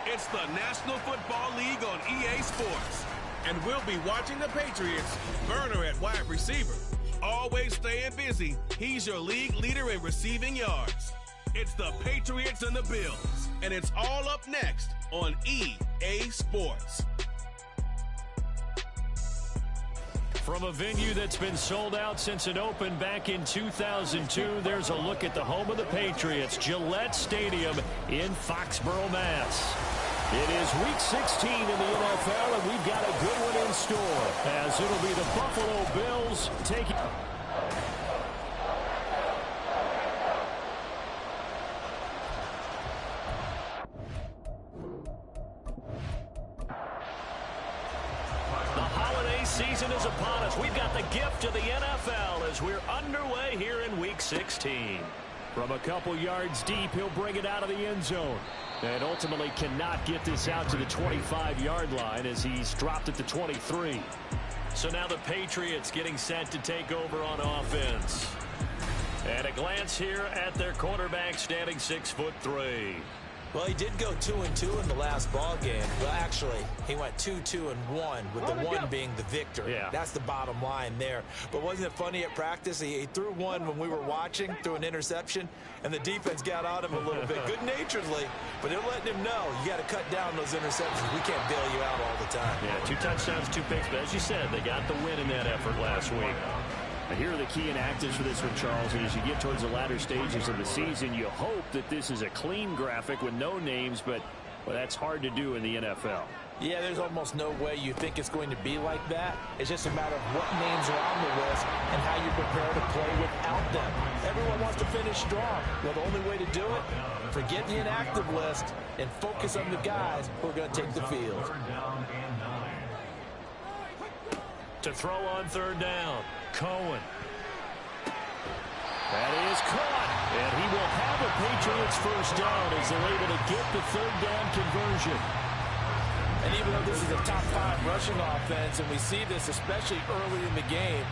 It's the National Football League on EA Sports. And we'll be watching the Patriots. Burner at wide receiver. Always staying busy. He's your league leader in receiving yards. It's the Patriots and the Bills. And it's all up next on EA Sports. From a venue that's been sold out since it opened back in 2002, there's a look at the home of the Patriots, Gillette Stadium in Foxborough, Mass. It is Week 16 in the NFL, and we've got a good one in store, as it'll be the Buffalo Bills taking... Season is upon us. We've got the gift of the NFL as we're underway here in Week 16. From a couple yards deep, he'll bring it out of the end zone. And ultimately cannot get this out to the 25-yard line as he's dropped at the 23. So now the Patriots getting set to take over on offense. And a glance here at their quarterback standing 6'3". Well, he did go 2-2 in the last ball game. Well, actually, he went 2-2-1, with the one being the victory. Yeah. That's the bottom line there. But wasn't it funny at practice? He threw one when we were watching, threw an interception, and the defense got on him a little bit, good-naturedly. But they're letting him know, you got to cut down those interceptions. We can't bail you out all the time. Yeah, 2 touchdowns, 2 picks. But as you said, they got the win in that effort last week. Now, here are the key inactives for this one, Charles. And as you get towards the latter stages of the season, you hope that this is a clean graphic with no names, but well, that's hard to do in the NFL. Yeah, there's almost no way you think it's going to be like that. It's just a matter of what names are on the list and how you prepare to play without them. Everyone wants to finish strong. Well, the only way to do it, forget the inactive list and focus on the guys who are going to take the field. To throw on third down, Cohen. That is caught, and he will have a Patriots first down as they're able to get the third down conversion. And even though this is a top-5 rushing offense, and we see this especially early in the game,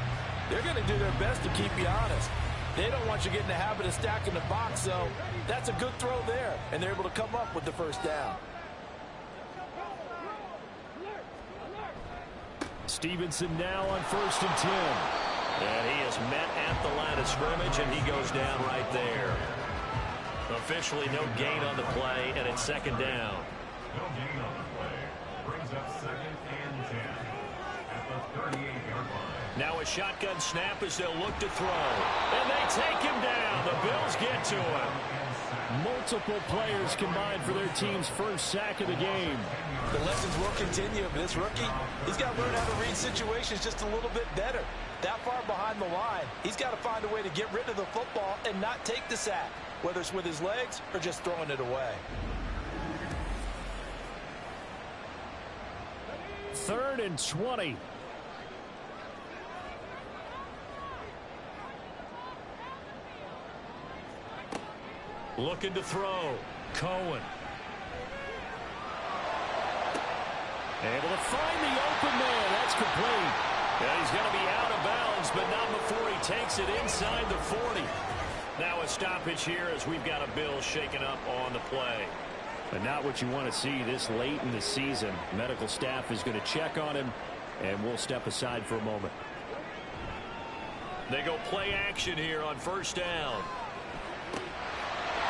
they're going to do their best to keep you honest. They don't want you getting the habit of stacking the box, so that's a good throw there, and they're able to come up with the first down. Stevenson now on 1st and 10. And he is met at the line of scrimmage, and he goes down right there. Officially no gain on the play, and it's second down. No gain on the play. Brings up 2nd and 10 at the 38-yard line. Now a shotgun snap as they'll look to throw. And they take him down. The Bills get to him. Multiple players combined for their team's first sack of the game. The lessons will continue, but this rookie, he's got to learn how to read situations just a little bit better. That far behind the line, he's got to find a way to get rid of the football and not take the sack, whether it's with his legs or just throwing it away. 3rd and 20. Looking to throw. Cohen. Able to find the open man. That's complete. Yeah, he's going to be out of bounds, but not before he takes it inside the 40. Now a stoppage here as we've got a Bill shaken up on the play. But not what you want to see this late in the season. Medical staff is going to check on him, and we'll step aside for a moment. They go play action here on 1st down.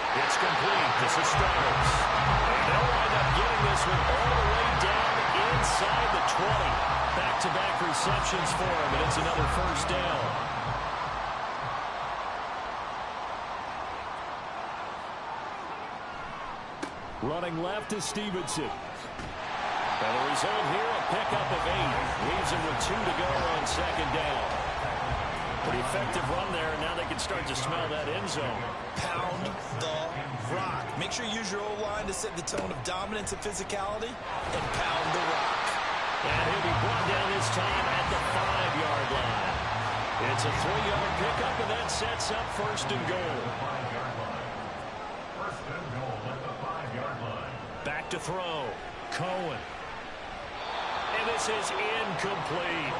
It's complete. This is Starks. And they'll wind up getting this one all the way down inside the 20. Back-to-back receptions for him, and it's another first down. Running left is Stevenson. And the result here, a pickup of 8. Leaves him with 2 to go on 2nd down. Pretty effective run there, and now they can start to smell that end zone. Pound the rock. Make sure you use your O-line to set the tone of dominance and physicality, and pound the rock. And he'll be brought down this time at the 5-yard line. It's a 3-yard pickup, and that sets up 1st and goal. 1st and goal at the 5-yard line. Back to throw. Cohen. And this is incomplete.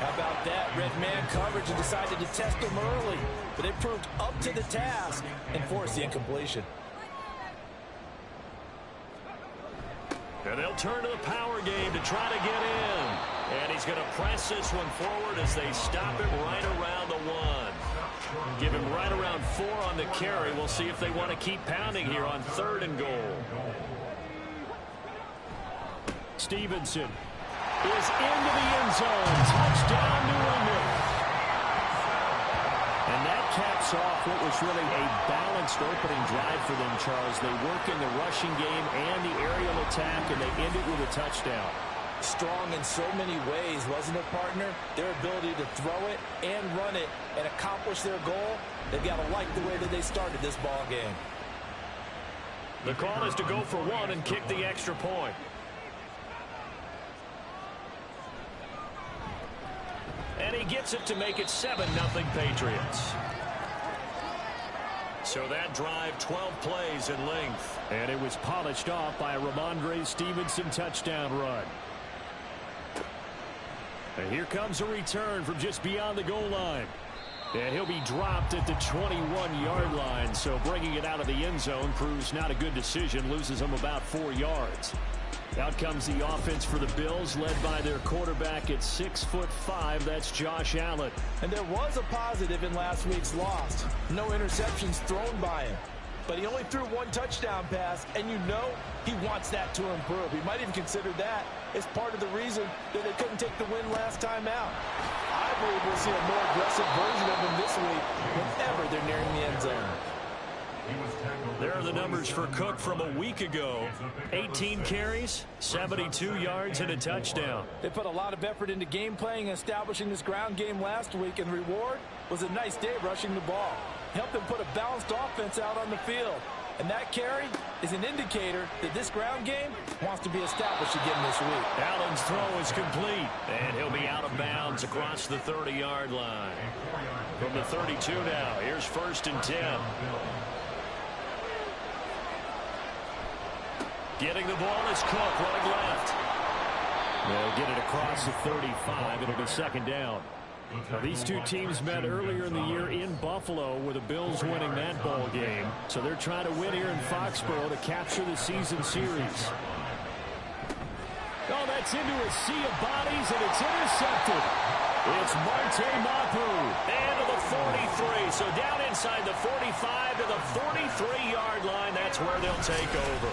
How about that? Red man coverage and decided to test them early. But they proved up to the task and forced the incompletion. And they'll turn to the power game to try to get in. And he's going to press this one forward as they stop it right around the 1. Give him right around 4 on the carry. We'll see if they want to keep pounding here on 3rd and goal. Stevenson is into the end zone. Touchdown, New England. And that caps off what was really a balanced opening drive for them, Charles. They work in the rushing game and the aerial attack, and they end it with a touchdown. Strong in so many ways, wasn't it, partner? Their ability to throw it and run it and accomplish their goal, they've got to like the way that they started this ball game. The call is to go for 1 and kick the extra point. And he gets it to make it 7-0 Patriots. So that drive, 12 plays in length. And it was polished off by a Ramondre Stevenson touchdown run. And here comes a return from just beyond the goal line. And he'll be dropped at the 21-yard line. So bringing it out of the end zone proves not a good decision. Loses him about 4 yards. Out comes the offense for the Bills, led by their quarterback at 6'5". That's Josh Allen. And there was a positive in last week's loss. No interceptions thrown by him. But he only threw 1 touchdown pass, and you know he wants that to improve. He might even consider that as part of the reason that they couldn't take the win last time out. I believe we'll see a more aggressive version of him this week whenever they're nearing the end zone. There are the numbers for Cook from a week ago. 18 carries, 72 yards, and a touchdown. They put a lot of effort into game playing and establishing this ground game last week, and the reward was a nice day rushing the ball. Helped them put a balanced offense out on the field. And that carry is an indicator that this ground game wants to be established again this week. Allen's throw is complete, and he'll be out of bounds across the 30-yard line. From the 32 now, here's 1st and 10. Getting the ball is Cook running left. They'll get it across the 35. It'll be 2nd down. Now, these two teams met earlier in the year in Buffalo with the Bills winning that ball game. So they're trying to win here in Foxborough to capture the season series. Oh, that's into a sea of bodies, and it's intercepted. It's Marte Mapu. And to the 43. So down inside the 45 to the 43-yard line. That's where they'll take over.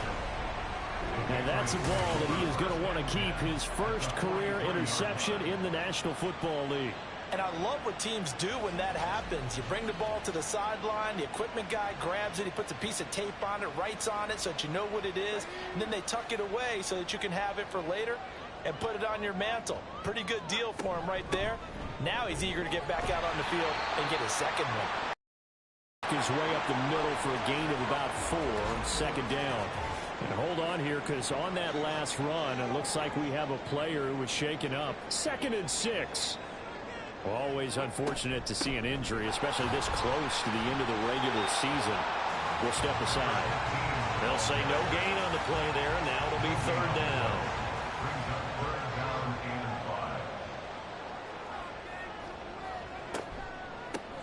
And that's a ball that he is going to want to keep, his first career interception in the National Football League. And I love what teams do when that happens. You bring the ball to the sideline, the equipment guy grabs it, he puts a piece of tape on it, writes on it so that you know what it is, and then they tuck it away so that you can have it for later and put it on your mantle. Pretty good deal for him right there. Now he's eager to get back out on the field and get his second one. His way up the middle for a gain of about 4 on 2nd down. And hold on here, because on that last run, it looks like we have a player who was shaken up. 2nd and 6. Always unfortunate to see an injury, especially this close to the end of the regular season. We'll step aside. They'll say no gain on the play there, and now it'll be 3rd down.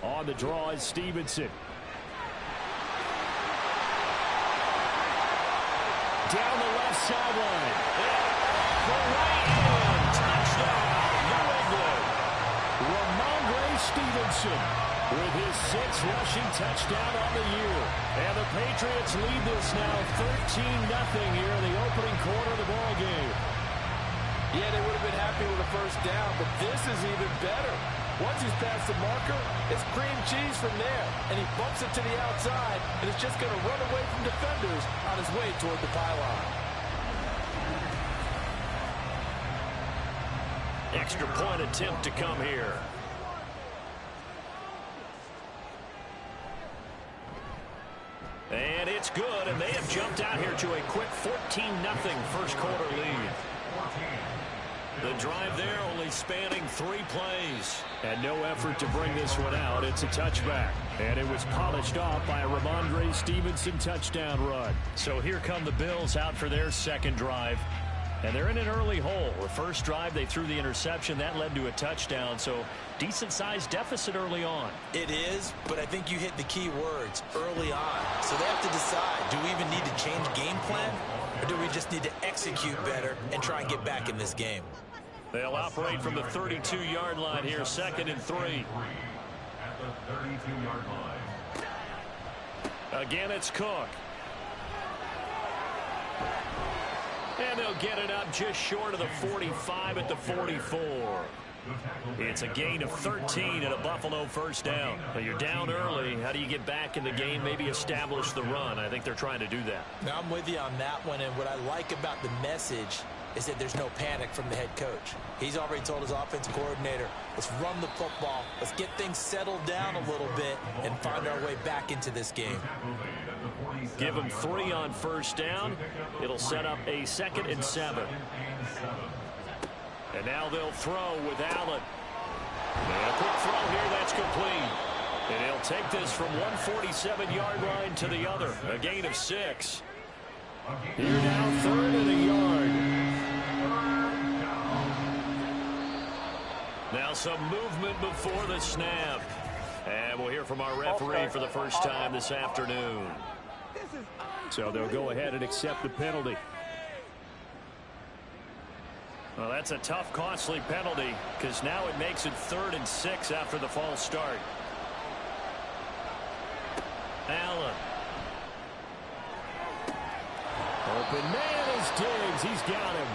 On the draw is Stevenson. Down the left sideline. The right end. Touchdown, New England. Ramondre Stevenson with his 6th rushing touchdown on the year. And the Patriots lead this now 13-0 here in the opening quarter of the ball game. Yeah, they would have been happy with a 1st down, but this is even better. Once he's past the marker, it's cream cheese from there. And he bumps it to the outside, and it's just going to run away from defenders on his way toward the pylon. Extra point attempt to come here. And it's good, and they have jumped out here to a quick 14-0 first quarter lead. The drive there only spanning 3 plays. And no effort to bring this one out. It's a touchback. And it was polished off by a Ramondre Stevenson touchdown run. So here come the Bills out for their 2nd drive. And they're in an early hole. The first drive, they threw the interception. That led to a touchdown. So decent-sized deficit early on. It is, but I think you hit the key words, early on. So they have to decide, do we even need to change game plan? Or do we just need to execute better and try and get back in this game? They'll operate from the 32-yard line here, 2nd and 3. At the 32-yard line. Again, it's Cook. And they'll get it up just short of the 45 at the 44. It's a gain of 13 and a Buffalo first down. Now you're down early. How do you get back in the game, maybe establish the run? I think they're trying to do that. Now, I'm with you on that one, and what I like about the message is that there's no panic from the head coach. He's already told his offensive coordinator, let's run the football, let's get things settled down a little bit and find our way back into this game. Give him 3 on first down. It'll set up a 2nd and 7. And now they'll throw with Allen. And a quick throw here, that's complete. And he'll take this from 147-yard line to the other, a gain of 6. Here now, 3rd and a yard. Now some movement before the snap. And we'll hear from our referee for the first time this afternoon. So they'll go ahead and accept the penalty. Well, that's a tough, costly penalty because now it makes it 3rd and 6 after the false start. Allen. Open man is Diggs. He's got him.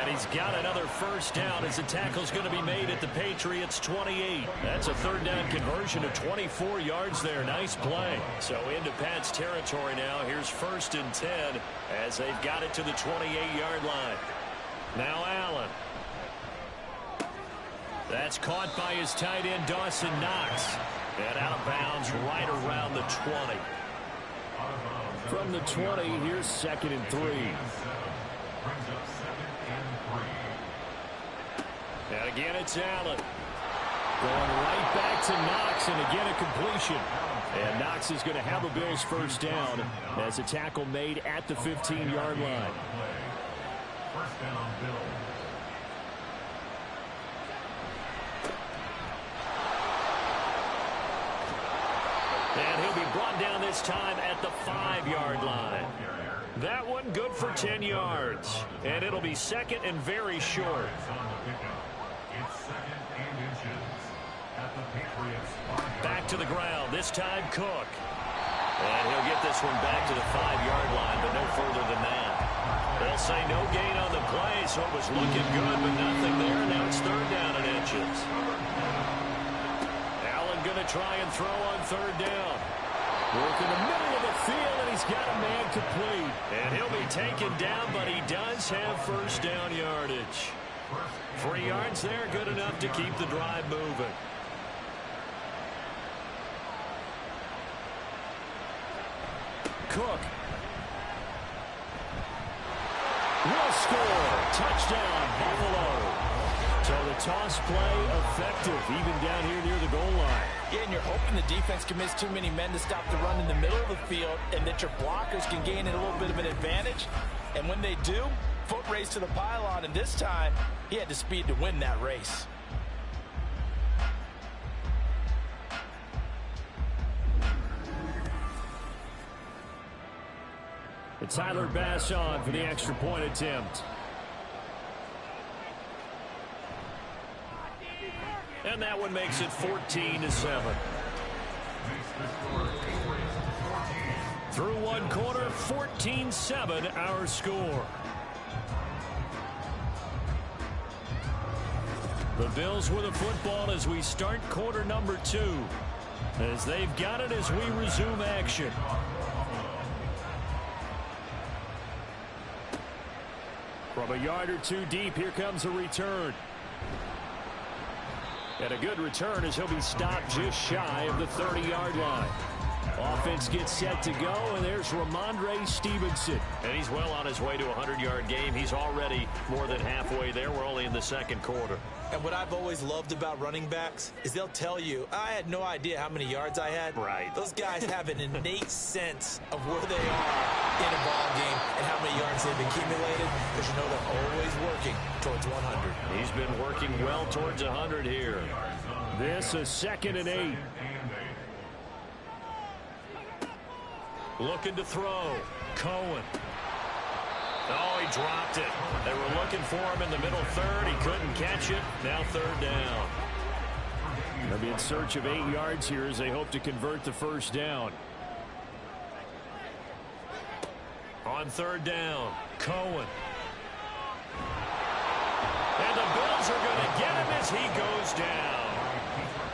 And he's got another first down as the tackle's going to be made at the Patriots 28. That's a 3rd down conversion of 24 yards there. Nice play. So into Pat's territory now. Here's 1st and 10 as they've got it to the 28-yard line. Now Allen. That's caught by his tight end, Dawson Knox. And out of bounds right around the 20. From the 20, here's 2nd and 3. And again, it's Allen. Going right back to Knox, and again a completion. And Knox is going to have a Bills first down as a tackle made at the 15-yard line. First down, Bills. And he'll be brought down this time at the 5-yard line. That one good for 10 yards. And it'll be 2nd and very short. Back to the ground, this time Cook. And he'll get this one back to the 5-yard line, but no further than that. They'll say no gain on the play, so it was looking good, but nothing there. Now it's 3rd down and inches. Allen going to try and throw on 3rd down. Work in the middle of the field, and he's got a man complete. And he'll be taken down, but he does have first down yardage. 3 yards there, good enough to keep the drive moving. Cook. Will score. Touchdown, Buffalo. So the toss play effective, even down here near the goal line. Yeah, and you're hoping the defense can miss too many men to stop the run in the middle of the field and that your blockers can gain a little bit of an advantage. And when they do, foot race to the pylon, and this time he had the speed to win that race. It's Tyler Bass on for the extra point attempt. And that one makes it 14-7. Through one quarter, 14-7 our score. The Bills with the football as we start quarter number 2. As they've got it as we resume action. From a yard or 2 deep, here comes a return. And a good return as he'll be stopped just shy of the 30-yard line. Offense gets set to go, and there's Ramondre Stevenson. And he's well on his way to a 100-yard game. He's already more than halfway there. We're only in the 2nd quarter. And what I've always loved about running backs is they'll tell you, I had no idea how many yards I had. Right. Those guys have an innate sense of where they are in a ball game and how many yards they've accumulated, because you know they're always working towards 100. He's been working well towards 100 here. This is 2nd and 8. Looking to throw. Cohen. Oh, he dropped it. They were looking for him in the middle third. He couldn't catch it. Now 3rd down. They'll be in search of 8 yards here as they hope to convert the first down. On 3rd down, Cohen. And the Bills are going to get him as he goes down.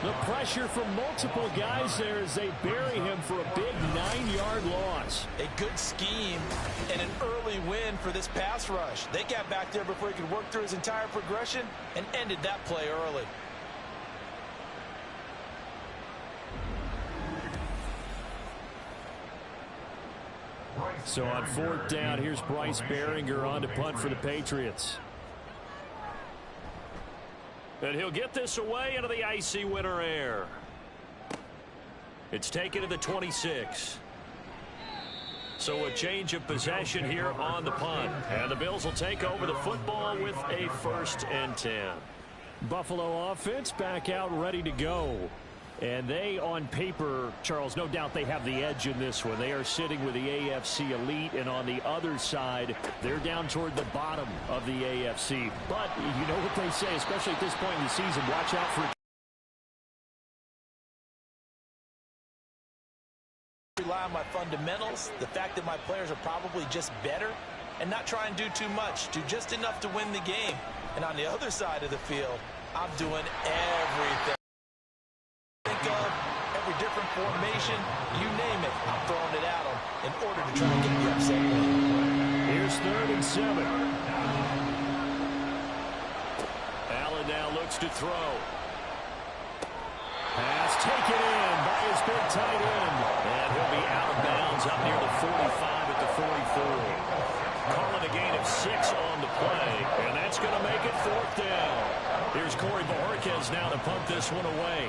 The pressure from multiple guys there as they bury him for a big 9-yard loss. A good scheme and an early win for this pass rush. They got back there before he could work through his entire progression and ended that play early. So on 4th down, here's Bryce Behringer on to punt for the Patriots. And he'll get this away into the icy winter air. It's taken to the 26. So a change of possession here on the punt. And the Bills will take over the football with a 1st and 10. Buffalo offense back out ready to go. And they, on paper, Charles, no doubt they have the edge in this one. They are sitting with the AFC elite, and on the other side, they're down toward the bottom of the AFC. But you know what they say, especially at this point in the season, watch out for... Rely on my fundamentals, the fact that my players are probably just better, and not try and do too much, do just enough to win the game. And on the other side of the field, I'm doing everything. Think of every different formation, you name it, I'm throwing it at them in order to try and get the upset win. Here's 3rd and 7. Allen now looks to throw. Pass taken in by his big tight end. And he'll be out of bounds up near the 45 at the 44. Calling a gain of 6 on the play, and that's going to make it 4th down. Here's Corey Bojorquez now to punt this one away.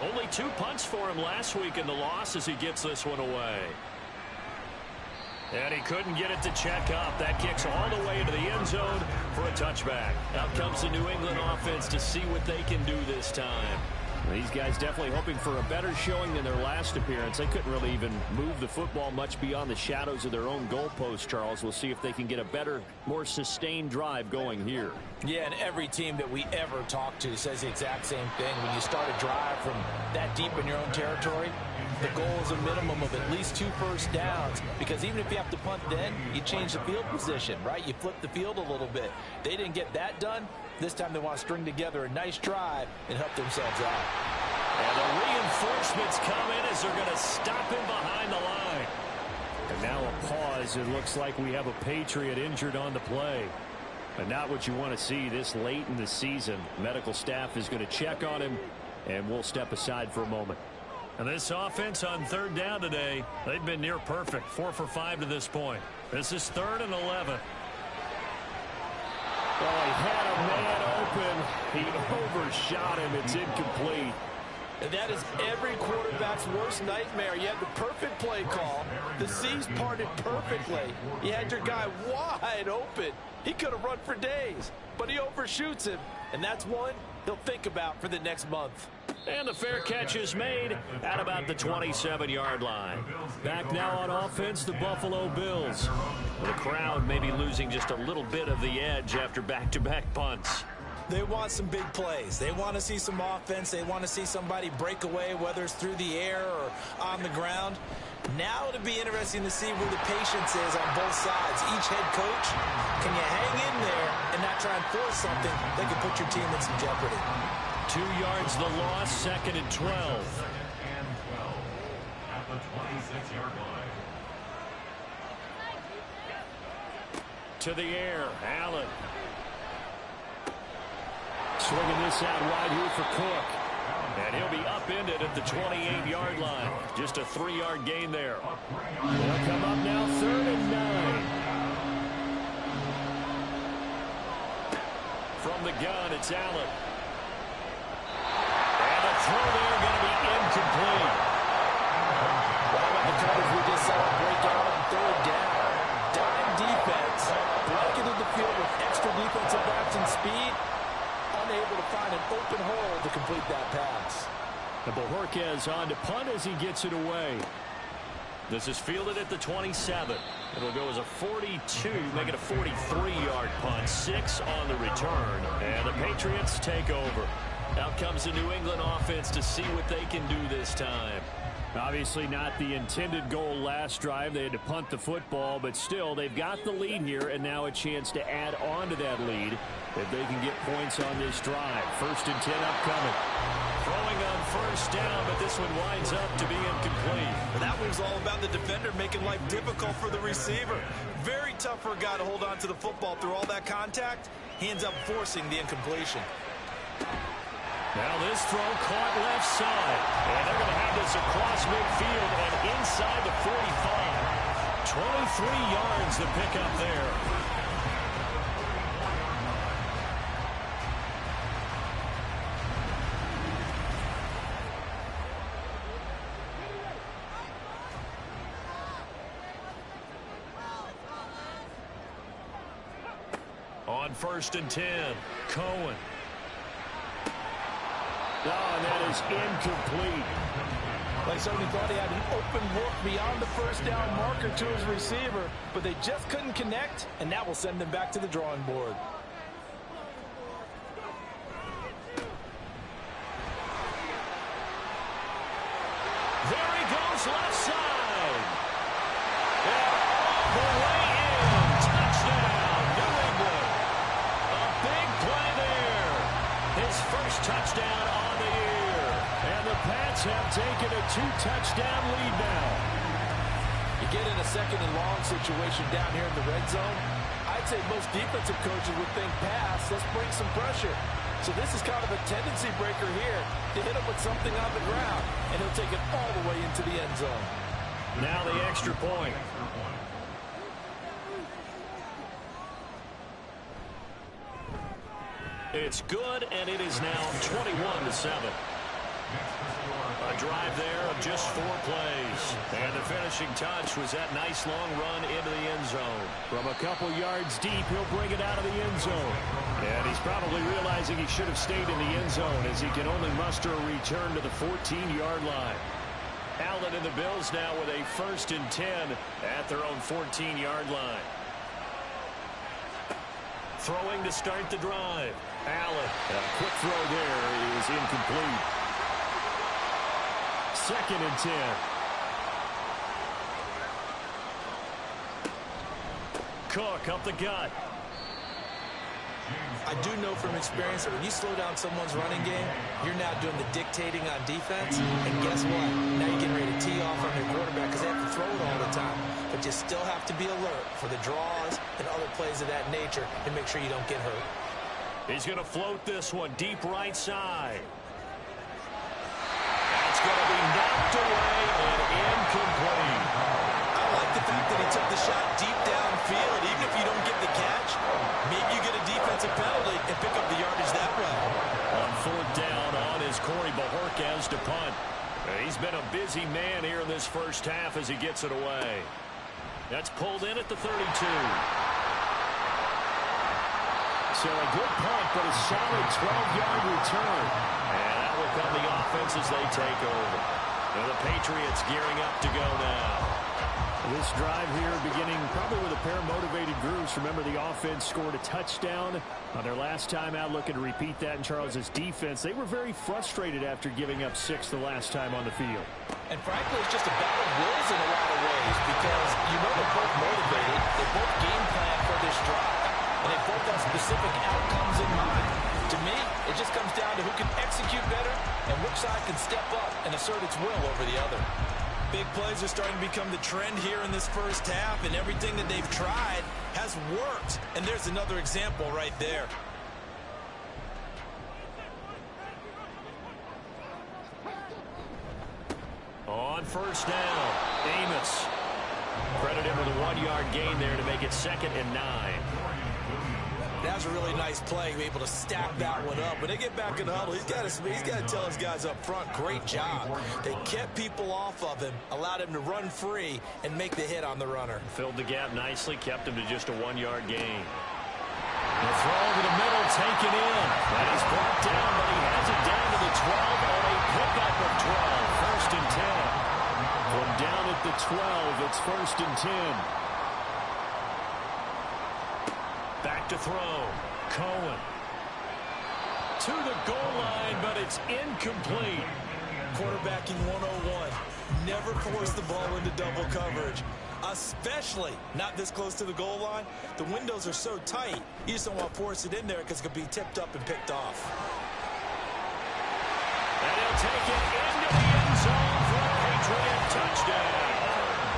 Only 2 punts for him last week in the loss as he gets this one away. And he couldn't get it to check up. That kicks all the way into the end zone for a touchback. Out comes the New England offense to see what they can do this time. These guys definitely hoping for a better showing than their last appearance. They couldn't really even move the football much beyond the shadows of their own goalpost, Charles. We'll see if they can get a better, more sustained drive going here. Yeah, and every team that we ever talk to says the exact same thing. When you start a drive from that deep in your own territory, the goal is a minimum of at least 2 first downs, because even if you have to punt then, you change the field position, right? You flip the field a little bit. They didn't get that done. This time they want to string together a nice drive and help themselves out. And the reinforcements come in as they're going to stop him behind the line. And now a pause. It looks like we have a Patriot injured on the play. But not what you want to see this late in the season. Medical staff is going to check on him, and we'll step aside for a moment. And this offense on 3rd down today, they've been near perfect. 4 for 5 to this point. This is 3rd and 11. Oh, he had a man open. He overshot him. It's incomplete. And that is every quarterback's worst nightmare. You had the perfect play call. The C's parted perfectly. You had your guy wide open. He could have run for days, but he overshoots him. And that's one he'll think about for the next month. And the fair catch is made at about the 27-yard line. Back now on offense, the Buffalo Bills. The crowd may be losing just a little bit of the edge after back-to-back punts. They want some big plays. They want to see some offense. They want to see somebody break away, whether it's through the air or on the ground. Now it'll be interesting to see where the patience is on both sides. Each head coach, can you hang in there and not try and force something that could put your team in some jeopardy? 2 yards the loss, 2nd and 12. And 12 at the 26-yard line. To the air, Allen. Swinging this out wide here for Cook. And he'll be upended at the 28-yard line. Just a 3-yard gain there. They'll come up now 3rd and 9. From the gun, it's Allen. And the throw there going to be incomplete. What about the coverage we just saw break out on 3rd down? is on to punt as he gets it away. This is fielded at the 27. It'll go as a 42, make it a 43-yard punt. 6 on the return, and the Patriots take over. Out comes the New England offense to see what they can do this time. Obviously not the intended goal last drive. They had to punt the football, but still, they've got the lead here, and now a chance to add on to that lead if they can get points on this drive. 1st and 10 upcoming. Throwing on 1st down, but this one winds up to be incomplete. Well, that one's all about the defender making life difficult for the receiver. Very tough for a guy to hold on to the football through all that contact. He ends up forcing the incompletion. Now this throw caught left side. And they're going to have this across midfield and inside the 45. 23 yards to pick up there. On 1st and 10, Cohen. Oh, and that is incomplete. They certainly thought he had an open look beyond the 1st down marker to his receiver, but they just couldn't connect, and that will send them back to the drawing board. There he goes, left side. And all the way in. Touchdown, New England. A big play there. His first touchdown on the year. And the Pats have taken a 2-touchdown lead now. You get in a 2nd and long situation down here in the red zone, I'd say most defensive coaches would think pass, let's bring some pressure. So this is kind of a tendency breaker here to hit him with something on the ground, and he'll take it all the way into the end zone. Now the extra point. It's good, and it is now 21-7. A drive there of just 4 plays. And the finishing touch was that nice long run into the end zone. From a couple yards deep, he'll bring it out of the end zone. And he's probably realizing he should have stayed in the end zone as he can only muster a return to the 14-yard line. Allen and the Bills now with a 1st and 10 at their own 14-yard line. Throwing to start the drive. Allen. A quick throw there is incomplete. 2nd and 10. Cook up the gut. I do know from experience that when you slow down someone's running game, you're now doing the dictating on defense. And guess what? Now you're getting ready to tee off on their quarterback because they have to throw it all the time. But you still have to be alert for the draws and other plays of that nature and make sure you don't get hurt. He's going to float this one deep right side. That's going to be knocked away and incomplete. I like the fact that he took the shot deep downfield. Even if you don't get the catch, maybe you get a defensive penalty and pick up the yardage that way. On 4th down on is Corey Bajorquez to punt. He's been a busy man here in this first half as he gets it away. That's pulled in at the 32. So a good punt, but a solid 12-yard return. And that will come the offense as they take over. And the Patriots gearing up to go now. This drive here beginning probably with a pair of motivated groups. Remember, the offense scored a touchdown on their last time out. Looking to repeat that in Charles's defense. They were very frustrated after giving up 6 the last time on the field. And frankly, it's just a battle of wills in a lot of ways because you know they're both motivated. They both game plan for this drive. And they both have specific outcomes in mind. To me, it just comes down to who can execute better and which side can step up and assert its will over the other. Big plays are starting to become the trend here in this first half, and everything that they've tried has worked. And there's another example right there. On 1st down, Amos. Credit him with a 1-yard gain there to make it 2nd and 9. That was a really nice play, able to stack that one up. When they get back in the huddle, he's got to tell his guys up front, great job. They kept people off of him, allowed him to run free, and make the hit on the runner. Filled the gap nicely, kept him to just a 1-yard gain. The throw over the middle, taken in. And he's brought down, but he has it down to the 12 on a pickup of 12. 1st first and 10. From down at the 12, it's first and 10. Back to throw. Cohen. To the goal line, but it's incomplete. Quarterbacking 101. Never force the ball into double coverage, especially not this close to the goal line. The windows are so tight, you just don't want to force it in there because it could be tipped up and picked off. And he'll take it into the end zone for a Patriot touchdown.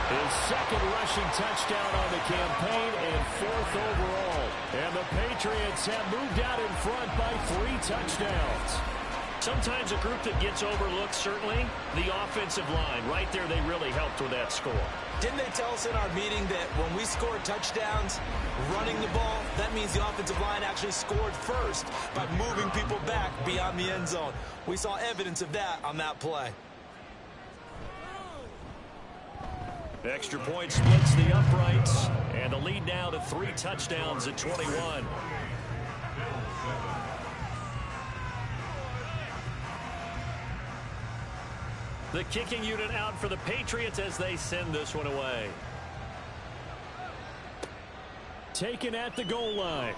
His second rushing touchdown on the campaign and fourth overall. And the Patriots have moved out in front by 3 touchdowns. Sometimes a group that gets overlooked, certainly, the offensive line. Right there, they really helped with that score. Didn't they tell us in our meeting that when we score touchdowns running the ball, that means the offensive line actually scored first by moving people back beyond the end zone? We saw evidence of that on that play. Extra point splits the uprights, and the lead now to 3 touchdowns at 21. The kicking unit out for the Patriots as they send this one away. Taken at the goal line.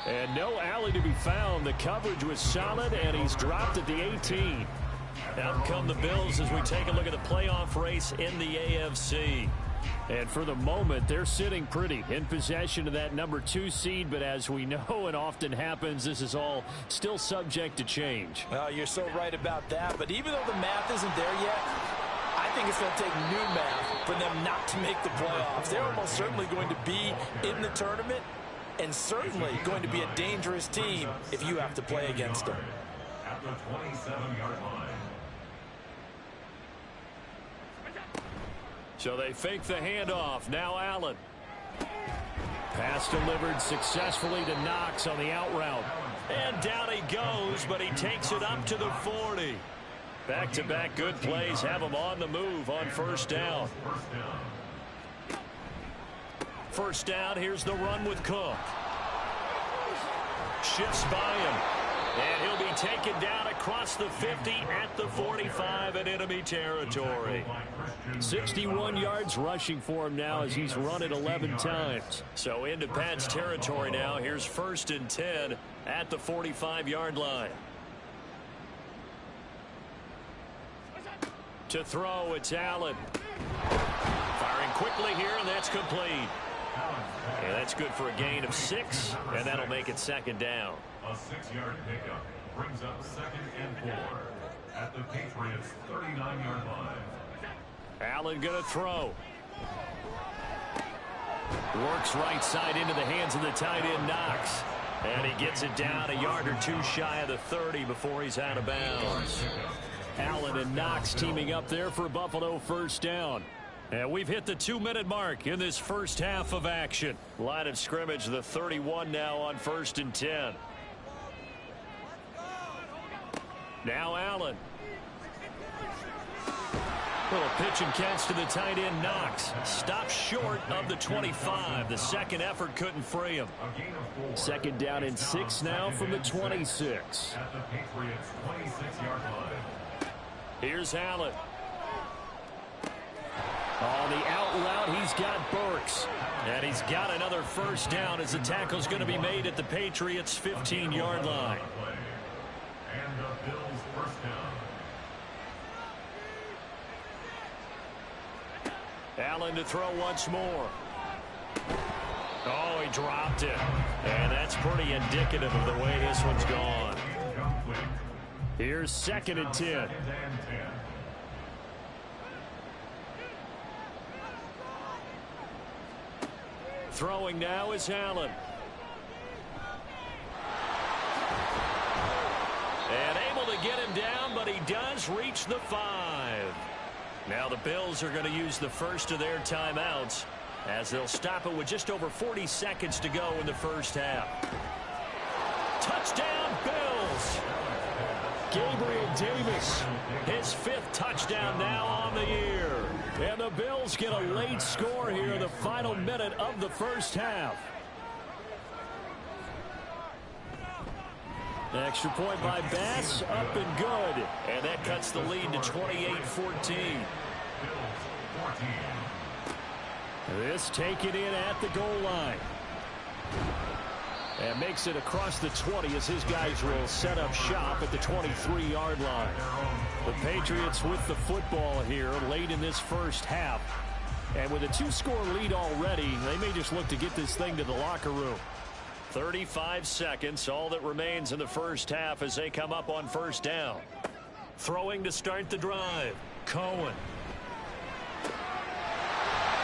And no alley to be found. The coverage was solid, and he's dropped at the 18. Out come the Bills as we take a look at the playoff race in the AFC. And for the moment, they're sitting pretty in possession of that number 2 seed. But as we know, it often happens, this is all still subject to change. Well, you're so right about that. But even though the math isn't there yet, I think it's going to take new math for them not to make the playoffs. They're almost certainly going to be in the tournament and certainly going to be a dangerous team if you have to play against them. At the 27-yard line. So they fake the handoff. Now Allen. Pass delivered successfully to Knox on the out route. And down he goes, but he takes it up to the 40. Back-to-back good plays have him on the move on first down. First down, here's the run with Cook. Shifts by him. And he'll be taken down across the 50 at the 45 in enemy territory. 61 yards rushing for him now as he's run it 11 times. So into Pat's territory now. Here's first and 10 at the 45-yard line. To throw, it's Allen. Firing quickly here, and that's complete. And that's good for a gain of 6, and that'll make it second down. A 6-yard pickup brings up 2nd and 4 at the Patriots' 39-yard line. Allen gonna throw. Works right side into the hands of the tight end Knox. And he gets it down a yard or 2 shy of the 30 before he's out of bounds. Allen and Knox teaming up there for Buffalo first down. And we've hit the 2-minute mark in this first half of action. Line of scrimmage, the 31 now on first and 10. Now Allen. Little pitch and catch to the tight end Knox. Stops short of the 25. The second effort couldn't free him. Second down and 6 now from the 26. At the Patriots' 26-yard line. Here's Allen. On the out route, he's got Burks. And he's got another first down as the tackle's going to be made at the Patriots' 15-yard line. And the Bills' first down. Allen to throw once more. Oh, he dropped it. And that's pretty indicative of the way this one's gone. Here's second and 10. Throwing now is Allen. And able to get him down, but he does reach the 5. Now the Bills are going to use the first of their timeouts as they'll stop it with just over 40 seconds to go in the first half. Touchdown, Bills! Gabriel Davis, his 5th touchdown now on the year. And the Bills get a late score here in the final minute of the first half. Extra point by Bass, up and good. And that cuts the lead to 28-14. This taken in at the goal line. And makes it across the 20 as his guys will set up shop at the 23-yard line. The Patriots with the football here late in this first half. And with a 2-score lead already, they may just look to get this thing to the locker room. 35 seconds, all that remains in the first half as they come up on first down. Throwing to start the drive, Cohen.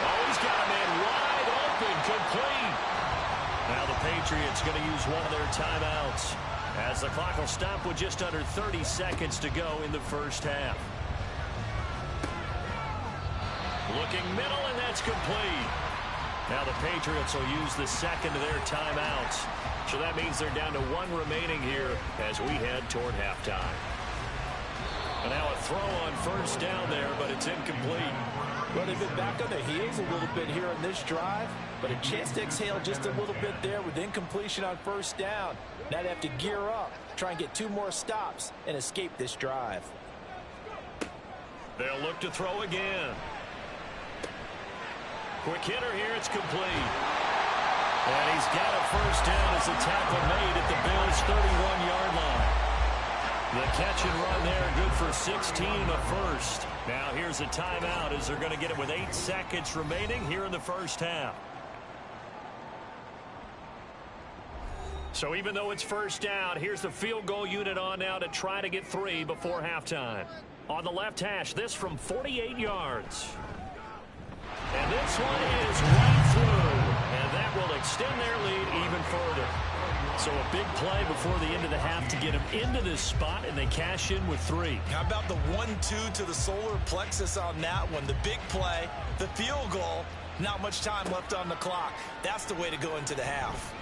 Oh, he's got a man wide open, complete. Now the Patriots going to use one of their timeouts as the clock will stop with just under 30 seconds to go in the first half. Looking middle, and that's complete. Now the Patriots will use the second of their timeouts. So that means they're down to one remaining here as we head toward halftime. And now a throw on first down there, but it's incomplete. Well, they've been back on their heels a little bit here on this drive, but a chance to exhale just a little bit there with incompletion on first down. Now they have to gear up, try and get 2 more stops, and escape this drive. They'll look to throw again. Quick hitter here, it's complete. And he's got a first down as the tackle made at the Bills' 31-yard line. The catch and run there, good for 16 and a first. Now here's a timeout as they're going to get it with 8 seconds remaining here in the first half. So even though it's first down, here's the field goal unit on now to try to get 3 before halftime. On the left hash, this from 48 yards. And this one is right through. And that will extend their lead even further. So a big play before the end of the half to get them into this spot, and they cash in with 3. How about the 1-2 to the solar plexus on that one? The big play, the field goal, not much time left on the clock. That's the way to go into the half.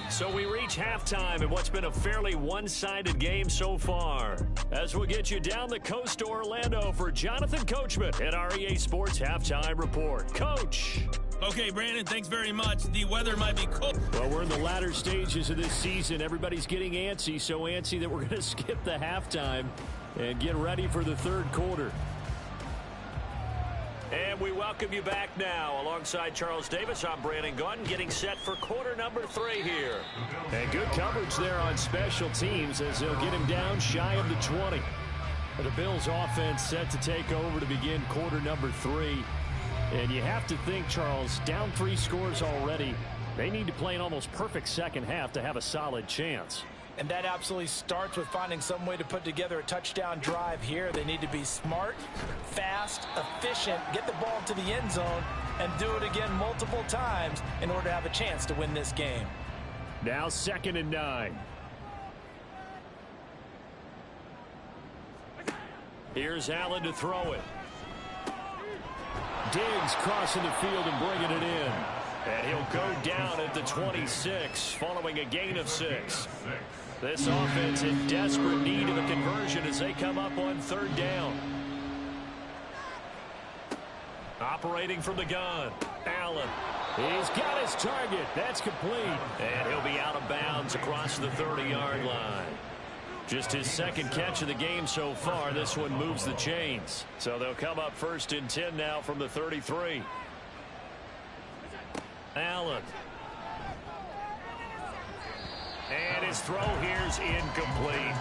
So we reach halftime in what's been a fairly one-sided game so far. As we'll get you down the coast to Orlando for Jonathan Coachman at our EA Sports Halftime Report. Coach. Okay, Brandon, thanks very much. The weather might be cold. Well, we're in the latter stages of this season. Everybody's getting antsy, so antsy that we're going to skip the halftime and get ready for the third quarter. And we welcome you back now. Alongside Charles Davis, I'm Brandon Gaudin, getting set for quarter number 3 here. And good coverage there on special teams as they'll get him down shy of the 20. The Bills offense set to take over to begin quarter number 3. And you have to think, Charles, down 3 scores already. They need to play an almost perfect second half to have a solid chance. And that absolutely starts with finding some way to put together a touchdown drive here. They need to be smart, fast, efficient, get the ball to the end zone, and do it again multiple times in order to have a chance to win this game. Now 2nd and 9. Here's Allen to throw it. Diggs crossing the field and bringing it in. And he'll go down at the 26 following a gain of 6. This offense in desperate need of a conversion as they come up on 3rd down. Operating from the gun, Allen. He's got his target. That's complete. And he'll be out of bounds across the 30-yard line. Just his 2nd catch of the game so far. This one moves the chains. So they'll come up 1st and 10 now from the 33. Allen. And his throw here's incomplete.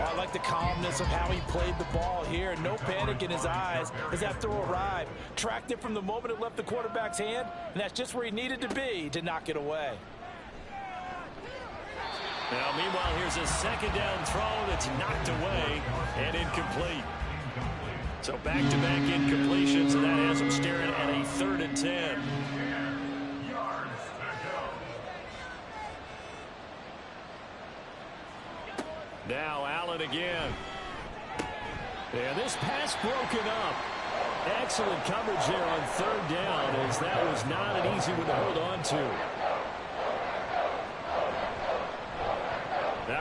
I like the calmness of how he played the ball here. No panic in his eyes as that throw arrived. Tracked it from the moment it left the quarterback's hand, and that's just where he needed to be to knock it away. Now, meanwhile, here's a 2nd down throw that's knocked away and incomplete. So back-to-back incompletions, and that has him staring at a 3rd and 10. Now Allen again. And this pass broken up. Excellent coverage there on 3rd down as that was not an easy one to hold on to.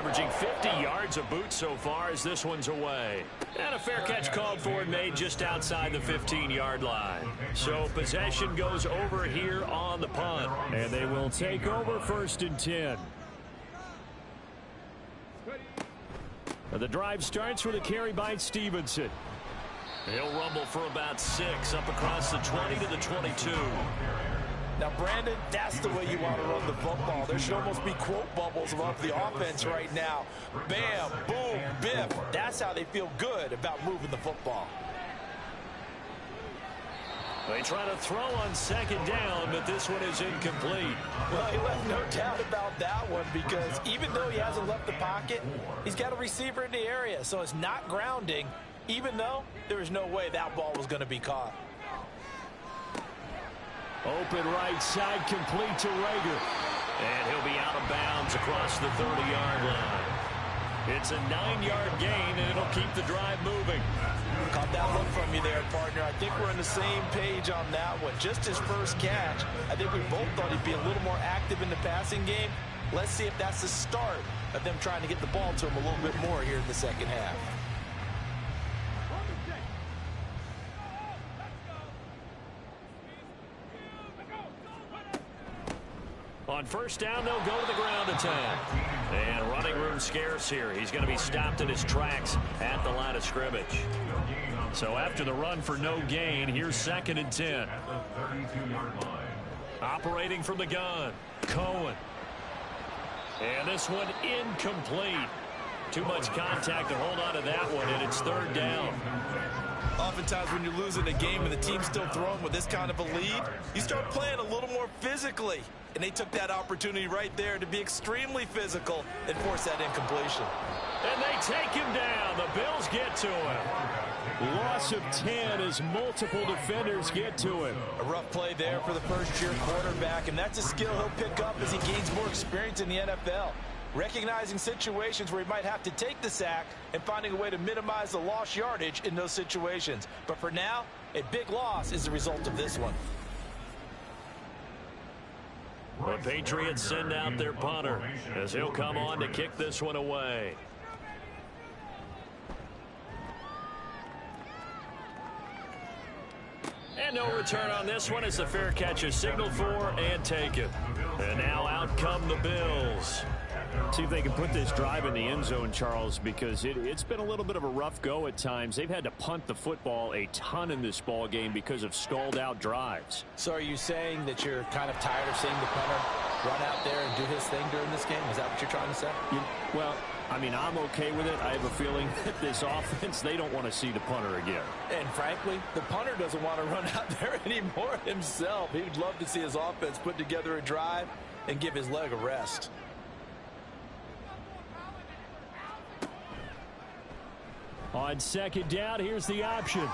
averaging 50 yards a boot so far as this one's away. And a fair catch called for and made just outside the 15-yard line. So possession goes over here on the punt. And they will take over 1st and 10. The drive starts with a carry by Stevenson. He'll rumble for about 6 up across the 20 to the 22. Now, Brandon, that's the way you want to run the football. There should almost be quote bubbles above the offense right now. Bam, boom, biff. That's how they feel good about moving the football. They try to throw on 2nd down, but this one is incomplete. Well, he left no doubt about that one because even though he hasn't left the pocket, he's got a receiver in the area, so it's not grounding, even though there is no way that ball was going to be caught. Open right side, complete to Rager. And he'll be out of bounds across the 30-yard line. It's a 9-yard gain, and it'll keep the drive moving. Caught that look from you there, partner. I think we're on the same page on that one. Just his first catch, I think we both thought he'd be a little more active in the passing game. Let's see if that's the start of them trying to get the ball to him a little bit more here in the second half. On 1st down, they'll go to the ground attack. And running room scarce here. He's going to be stopped in his tracks at the line of scrimmage. So after the run for no gain, here's 2nd and 10. Operating from the gun, Cohen. And this one incomplete. Too much contact to hold on to that one, and it's 3rd down. Oftentimes when you're losing a game and the team's still throwing with this kind of a lead, you start playing a little more physically. And they took that opportunity right there to be extremely physical and force that incompletion. And they take him down. The Bills get to him. Loss of 10 as multiple defenders get to him. A rough play there for the first-year quarterback, and that's a skill he'll pick up as he gains more experience in the NFL. Recognizing situations where he might have to take the sack and finding a way to minimize the lost yardage in those situations. But for now, a big loss is the result of this one. The Patriots send out their punter as he'll come on to kick this one away. And no return on this one as the fair catch is signaled for and taken. And now out come the Bills. See if they can put this drive in the end zone, Charles, because it's been a little bit of a rough go at times. They've had to punt the football a ton in this ball game because of stalled out drives. So are you saying that you're kind of tired of seeing the punter run out there and do his thing during this game? Is that what you're trying to say? Well, I mean, I'm okay with it. I have a feeling that this offense, they don't want to see the punter again. And frankly, the punter doesn't want to run out there anymore himself. He would love to see his offense put together a drive and give his leg a rest. On 2nd down, here's the option.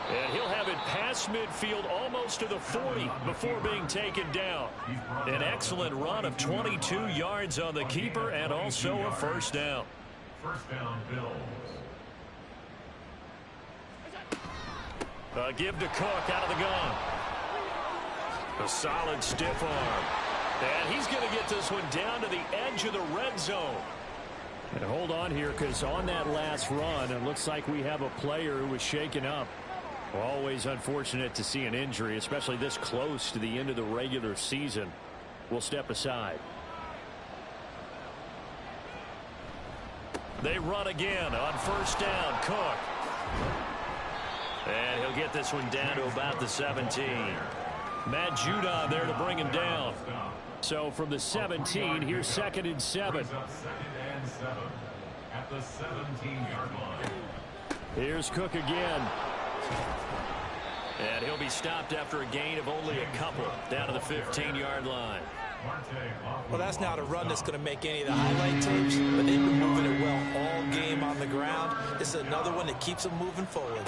And he'll have it past midfield almost to the 40 before being taken down. An excellent run of 22 yards on the keeper and also a 1st down. 1st down, Bills. A give to Cook out of the gun. A solid stiff arm. And he's going to get this one down to the edge of the red zone. And hold on here, because on that last run, it looks like we have a player who was shaken up. Always unfortunate to see an injury, especially this close to the end of the regular season. We'll step aside. They run again on 1st down. Cook. And he'll get this one down to about the 17. Matt Judon there to bring him down. So from the 17, here's 2nd and 7. 2nd and 7 at the 17-yard line. Here's Cook again. And he'll be stopped after a gain of only a couple down to the 15-yard line. Well, that's not a run that's going to make any of the highlight tapes, but they've been moving it well all game on the ground. This is another one that keeps them moving forward.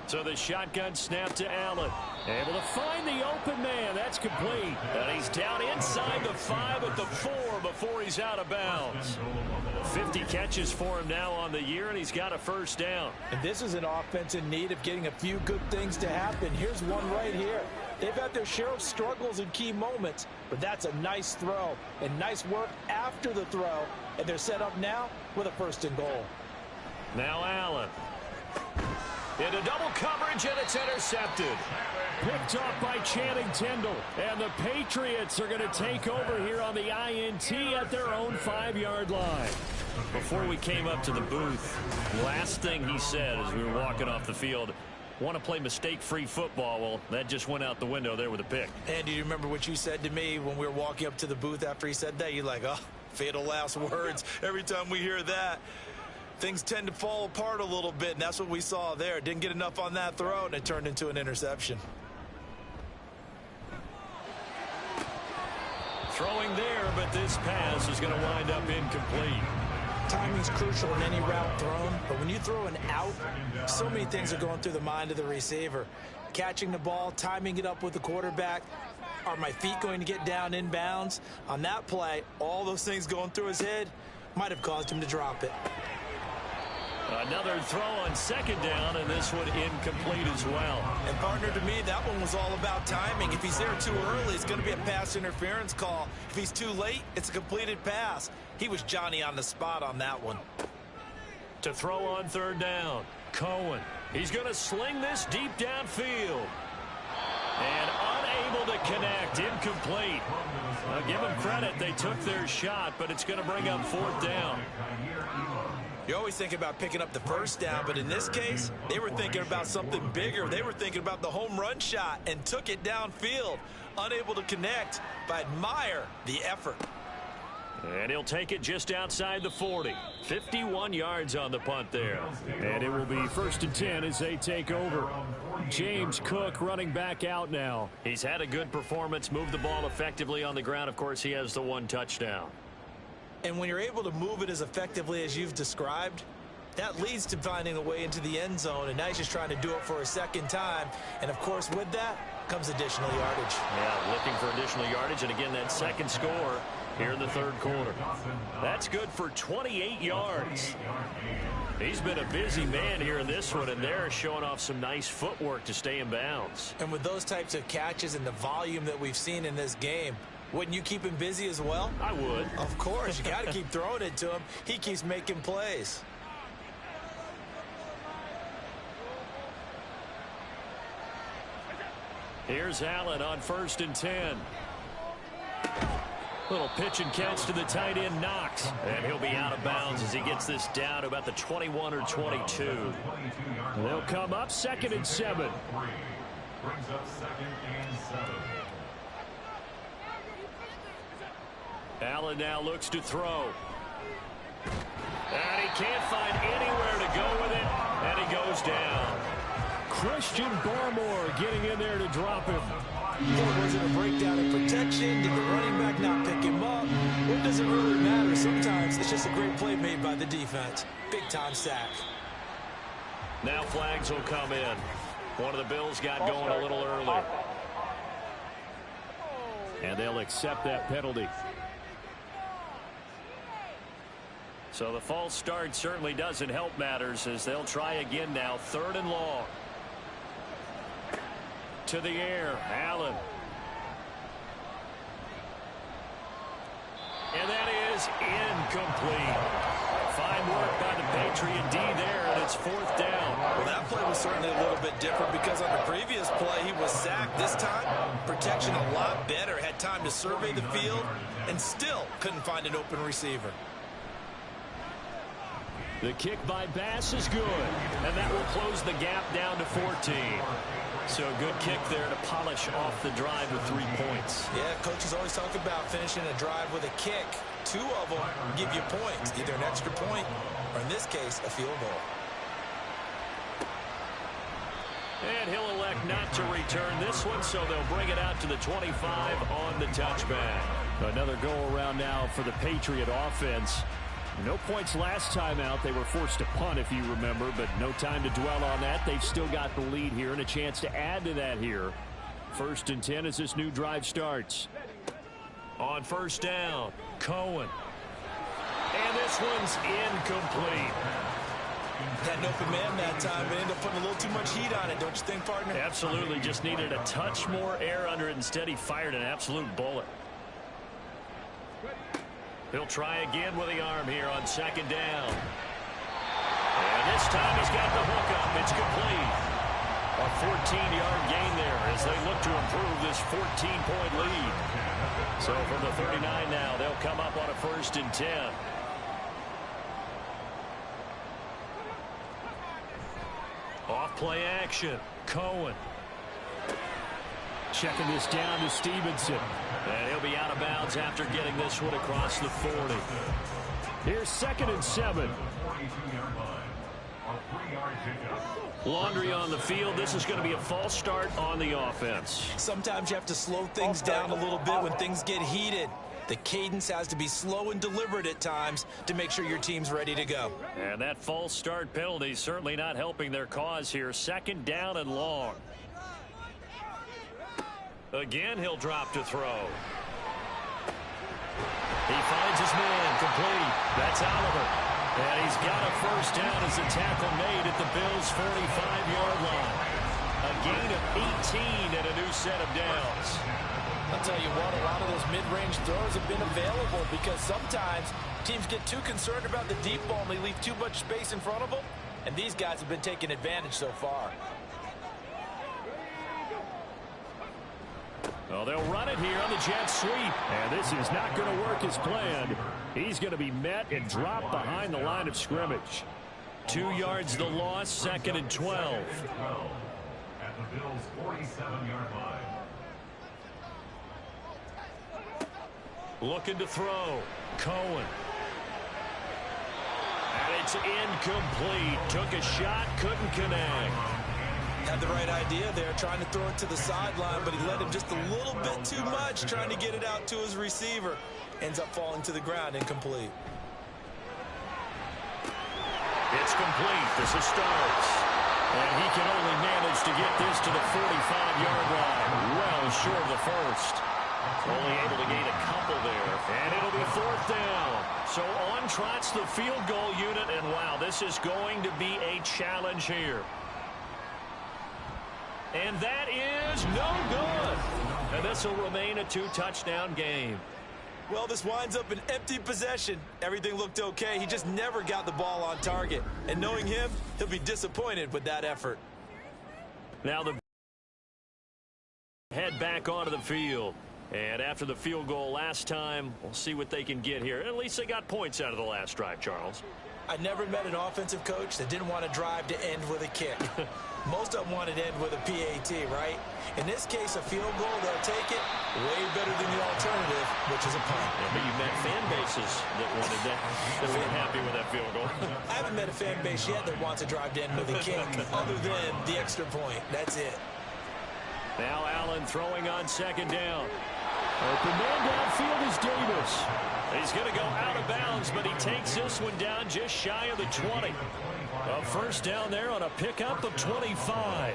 So the shotgun snap to Allen. Able to find the open man. That's complete. And he's down inside the 5 at the 4 before he's out of bounds. 50 catches for him now on the year, and he's got a 1st down. And this is an offense in need of getting a few good things to happen. Here's one right here. They've had their share of struggles in key moments, but that's a nice throw and nice work after the throw, and they're set up now with a 1st and goal. Now Allen. Into double coverage, and it's intercepted. Picked off by Channing Tindall. And the Patriots are going to take over here on the INT at their own 5-yard line. Before we came up to the booth, last thing he said as we were walking off the field, want to play mistake-free football. Well, that just went out the window there with a pick. And do you remember what you said to me when we were walking up to the booth after he said that? You're like, oh, fatal last words. Every time we hear that, things tend to fall apart a little bit, and that's what we saw there. Didn't get enough on that throw, and it turned into an interception. Throwing there, but this pass is going to wind up incomplete. Timing's crucial in any route thrown, but when you throw an out, so many things are going through the mind of the receiver. Catching the ball, timing it up with the quarterback. Are my feet going to get down in bounds? On that play, all those things going through his head might have caused him to drop it. Another throw on 2nd down, and this one incomplete as well. And partner, to me, that one was all about timing. If he's there too early, it's going to be a pass interference call. If he's too late, it's a completed pass. He was Johnny on the spot on that one. To throw on 3rd down, Cohen. He's going to sling this deep downfield. And unable to connect, incomplete. Now, give them credit, they took their shot, but it's going to bring up 4th down. You always think about picking up the 1st down, but in this case, they were thinking about something bigger. They were thinking about the home run shot and took it downfield. Unable to connect, but admire the effort. And he'll take it just outside the 40. 51 yards on the punt there. And it will be 1st and 10 as they take over. James Cook running back out now. He's had a good performance, moved the ball effectively on the ground. Of course, he has the 1 touchdown. And when you're able to move it as effectively as you've described, that leads to finding a way into the end zone. And now he's just trying to do it for a 2nd time. And, of course, with that comes additional yardage. Yeah, looking for additional yardage. And, again, that 2nd score here in the 3rd quarter. That's good for 28 yards. He's been a busy man here in this one, and they're showing off some nice footwork to stay in bounds. And with those types of catches and the volume that we've seen in this game, wouldn't you keep him busy as well? I would. Of course. You got to keep throwing it to him. He keeps making plays. Here's Allen on 1st and 10. Little pitch and catch to the tight end, Knox. And he'll be out of bounds as he gets this down to about the 21 or 22. They'll come up 2nd and 7. Brings up 2nd and 7. Allen now looks to throw. And he can't find anywhere to go with it. And he goes down. Christian Barmore getting in there to drop him. Was it a breakdown in protection? Did the running back not pick him up? What does it really matter? Sometimes it's just a great play made by the defense. Big-time sack. Now flags will come in. One of the Bills got going a little early. And they'll accept that penalty. So the false start certainly doesn't help matters as they'll try again now. 3rd and long. To the air, Allen. And that is incomplete. Fine work by the Patriot D there, and it's 4th down. Well, that play was certainly a little bit different because on the previous play, he was sacked. This time, protection a lot better. Had time to survey the field and still couldn't find an open receiver. The kick by Bass is good, and that will close the gap down to 14. So a good kick there to polish off the drive with 3 points. Yeah, coaches always talk about finishing a drive with a kick. 2 of them give you points, either an extra point or, in this case, a field goal. And he'll elect not to return this one, so they'll bring it out to the 25 on the touchback. Another go-around now for the Patriot offense. No points last time out. They were forced to punt, if you remember, but no time to dwell on that. They've still got the lead here and a chance to add to that here. 1st and 10 as this new drive starts. On 1st down, Cohen. And this one's incomplete. Had an open man that time, but ended up putting a little too much heat on it, don't you think, partner? Absolutely. Just needed a touch more air under it. Instead, he fired an absolute bullet. He'll try again with the arm here on second down. And this time he's got the hook up. It's complete. A 14-yard gain there as they look to improve this 14-point lead. So from the 39 now, they'll come up on a 1st and 10. Off play action. Cohen. Checking this down to Stevenson. And he'll be out of bounds after getting this one across the 40. Here's 2nd and 7. Laundry on the field. This is going to be a false start on the offense. Sometimes you have to slow things down a little bit when things get heated. The cadence has to be slow and deliberate at times to make sure your team's ready to go. And that false start penalty certainly not helping their cause here. 2nd down and long. Again, he'll drop to throw. He finds his man complete. That's Oliver. And he's got a 1st down as the tackle made at the Bills' 45-yard line. A gain of 18 and a new set of downs. I'll tell you what, a lot of those mid-range throws have been available because sometimes teams get too concerned about the deep ball and they leave too much space in front of them. And these guys have been taking advantage so far. Well, they'll run it here on the jet sweep. And this is not going to work as planned. He's going to be met and dropped behind the line of scrimmage. 2 yards the loss, 2nd and 12. At the Bills' 47-yard line. Looking to throw. Cohen. And it's incomplete. Took a shot, couldn't connect. Had the right idea there, trying to throw it to the sideline, but he let him just a little bit too much, trying to get it out to his receiver. Ends up falling to the ground, incomplete. It's complete. This is Starks. And he can only manage to get this to the 45-yard line. Well short of the first. Only able to gain a couple there. And it'll be 4th down. So on trots the field goal unit. And wow, this is going to be a challenge here. And that is no good. And this will remain a 2-touchdown game. Well, this winds up an empty possession. Everything looked okay. He just never got the ball on target. And knowing him, he'll be disappointed with that effort. Now the head back onto the field. And after the field goal last time, we'll see what they can get here. At least they got points out of the last drive, Charles. I never met an offensive coach that didn't want to drive to end with a kick. Most of them wanted to end with a PAT, right? In this case, a field goal, they'll take it way better than the alternative, which is a punt. Yeah, but you've met fan bases that wanted that. That were happy with that field goal. I haven't met a fan base yet that wants to drive to end with a kick, other than the extra point. That's it. Now Allen throwing on 2nd down. Open man downfield is Davis. He's going to go out of bounds, but he takes this one down just shy of the 20. A 1st down there on a pickup of 25.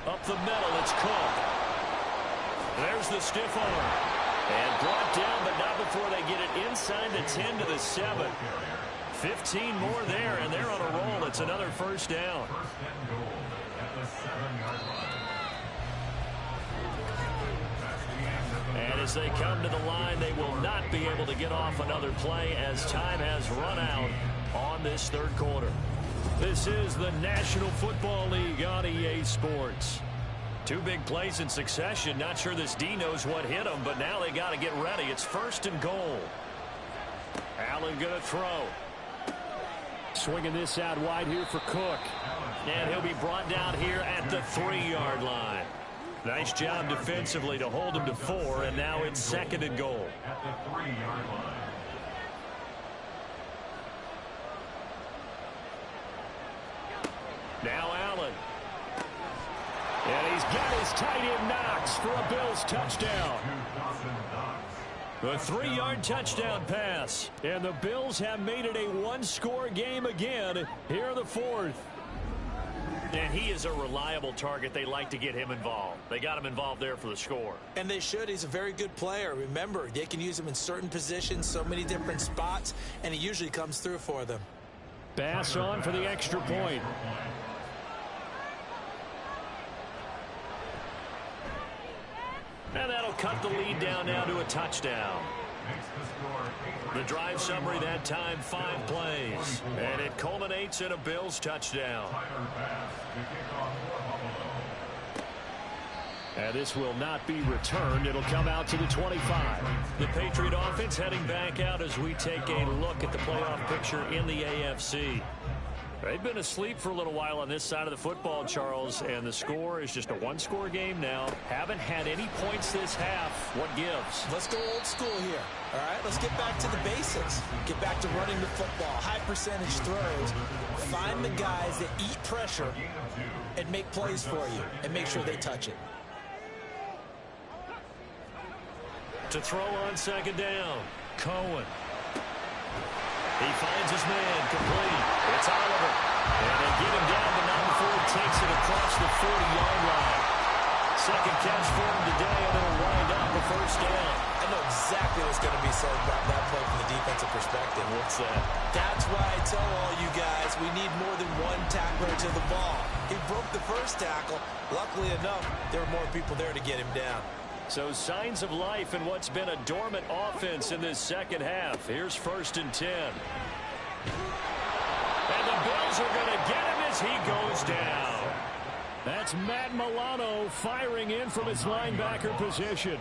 Up the middle, it's Cook. There's the stiff arm. And brought down, but not before they get it inside the 10 to the 7. 15 more there, and they're on a roll. It's another 1st down. And as they come to the line, they will not be able to get off another play as time has run out on this 3rd quarter. This is the National Football League on EA Sports. 2 big plays in succession. Not sure this D knows what hit him, but now they got to get ready. It's 1st and goal. Allen going to throw. Swinging this out wide here for Cook. And he'll be brought down here at the 3-yard line. Nice job defensively to hold him to 4, and now it's 2nd and goal. At the 3-yard line. Now Allen. And he's got his tight end Knox for a Bills touchdown. A 3-yard touchdown pass. And the Bills have made it a 1-score game again here in the 4th. And he is a reliable target. They like to get him involved. They got him involved there for the score. And they should. He's a very good player. Remember, they can use him in certain positions, so many different spots, and he usually comes through for them. Pass on for the extra point. And that'll cut the lead down now to a touchdown. The drive summary that time, 5 plays. And it culminates in a Bills touchdown. And this will not be returned. It'll come out to the 25. The Patriot offense heading back out as we take a look at the playoff picture in the AFC. They've been asleep for a little while on this side of the football, Charles, and the score is just a one-score game now. Haven't had any points this half. What gives? Let's go old school here. All right, let's get back to the basics. Get back to running the football, high percentage throws. Find the guys that eat pressure and make plays for you and make sure they touch it. To throw on second down, Cohen. He finds his man, complete. It's Oliver. And they get him down, but not before he takes it across the 40-yard line. Second catch for him today, and it'll wind up a first down. I know exactly what's going to be said about that play from the defensive perspective. What's that? That's why I tell all you guys we need more than one tackler to the ball. He broke the first tackle. Luckily enough, there were more people there to get him down. So signs of life in what's been a dormant offense in this second half. Here's 1st and 10. And the Bills are going to get him as he goes down. That's Matt Milano firing in from his linebacker position.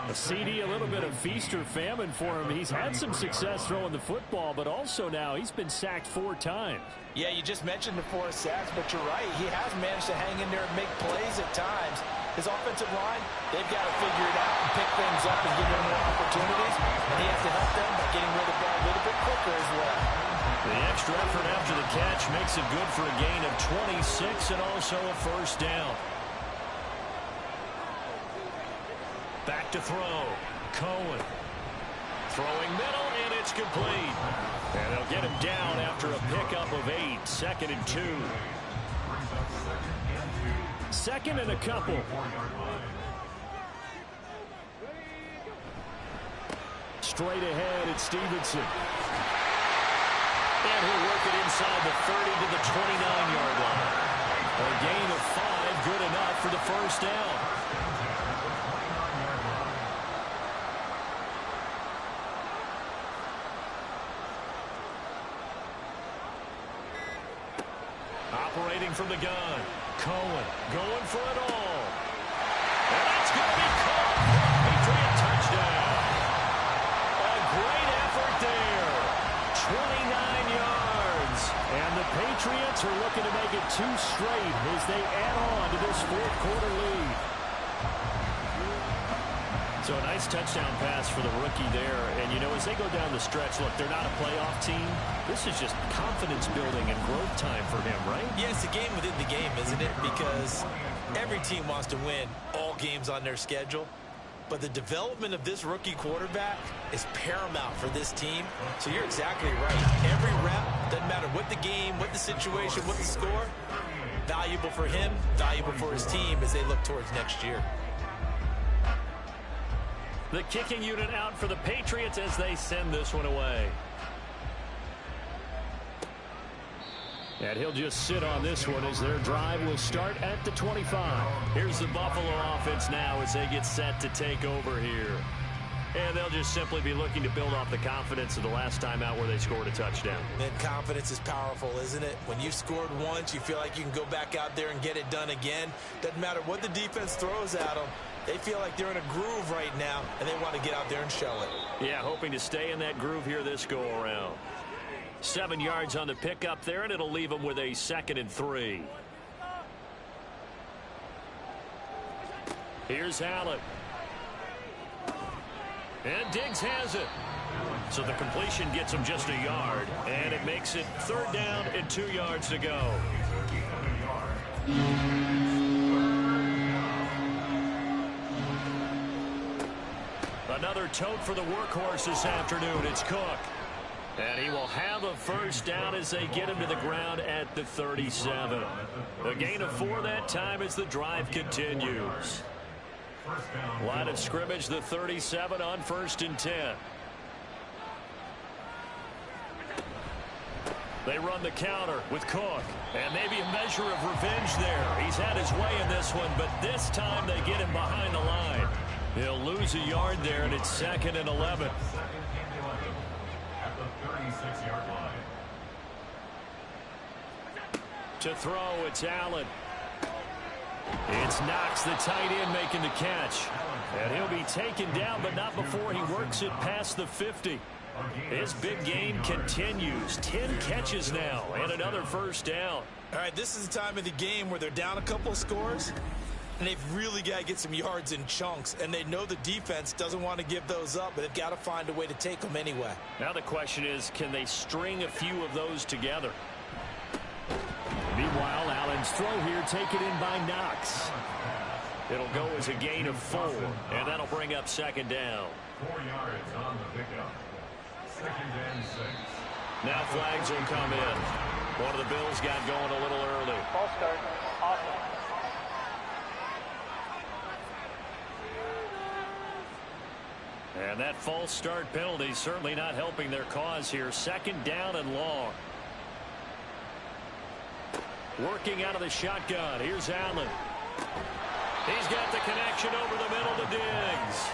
A CD, a little bit of feast or famine for him. He's had some success throwing the football, but also now he's been sacked 4 times. Yeah, you just mentioned the 4 sacks, but you're right. He has managed to hang in there and make plays at times. His offensive line, they've got to figure it out and pick things up and give him more opportunities, and he has to help them by getting rid of the ball a little bit quicker as well. The extra effort after the catch makes it good for a gain of 26 and also a first down. Back to throw. Cohen. Throwing middle, and it's complete. And they'll get him down after a pickup of 8. 2nd and 2. 2nd and a couple. Straight ahead, it's Stevenson. And he'll work it inside the 30 to the 29-yard line. A gain of 5, good enough for the first down. Operating from the gun. Cohen going for it all. And that's going to be caught. Patriot touchdown. A great effort there. 29 yards. And the Patriots are looking to make it 2 straight as they add on to this 4th quarter lead. So a nice touchdown pass for the rookie there. And, you know, as they go down the stretch, look, they're not a playoff team. This is just confidence building and growth time for him, right? Yeah, it's a game within the game, isn't it? Because every team wants to win all games on their schedule. But the development of this rookie quarterback is paramount for this team. So you're exactly right. Every rep, doesn't matter what the game, what the situation, what the score, valuable for him, valuable for his team as they look towards next year. The kicking unit out for the Patriots as they send this one away. And he'll just sit on this one as their drive will start at the 25. Here's the Buffalo offense now as they get set to take over here. And they'll just simply be looking to build off the confidence of the last time out where they scored a touchdown. And confidence is powerful, isn't it? When you've scored once, you feel like you can go back out there and get it done again. Doesn't matter what the defense throws at them. They feel like they're in a groove right now, and they want to get out there and show it. Yeah, hoping to stay in that groove here this go-around. 7 yards on the pickup there, and it'll leave them with a 2nd and 3. Here's Hallett. And Diggs has it. So the completion gets him just a yard, and it makes it 3rd down and 2 yards to go. Another tote for the workhorse this afternoon. It's Cook. And he will have a first down as they get him to the ground at the 37. A gain of 4 that time as the drive continues. Line of scrimmage, the 37 on 1st and 10. They run the counter with Cook. And maybe a measure of revenge there. He's had his way in this one, but this time they get him behind the line. He'll lose a yard there, and it's 2nd and 11. At the 36-yard line. To throw, it's Allen. It's Knox, the tight end, making the catch. And he'll be taken down, but not before he works it past the 50. His big game continues. 10 catches now and another first down. All right, this is the time of the game where they're down a couple of scores, and they've really got to get some yards in chunks, and they know the defense doesn't want to give those up, but they've got to find a way to take them anyway. Now the question is, can they string a few of those together? Meanwhile, Allen's throw here taken in by Knox. It'll go as a gain of 4, and that'll bring up 2nd down. 4 yards on the pickup. 2nd and 6. Now flags will come in. One of the Bills got going a little early. False start. Awesome. And that false start penalty certainly not helping their cause here. 2nd down and long. Working out of the shotgun. Here's Allen. He's got the connection over the middle to Diggs.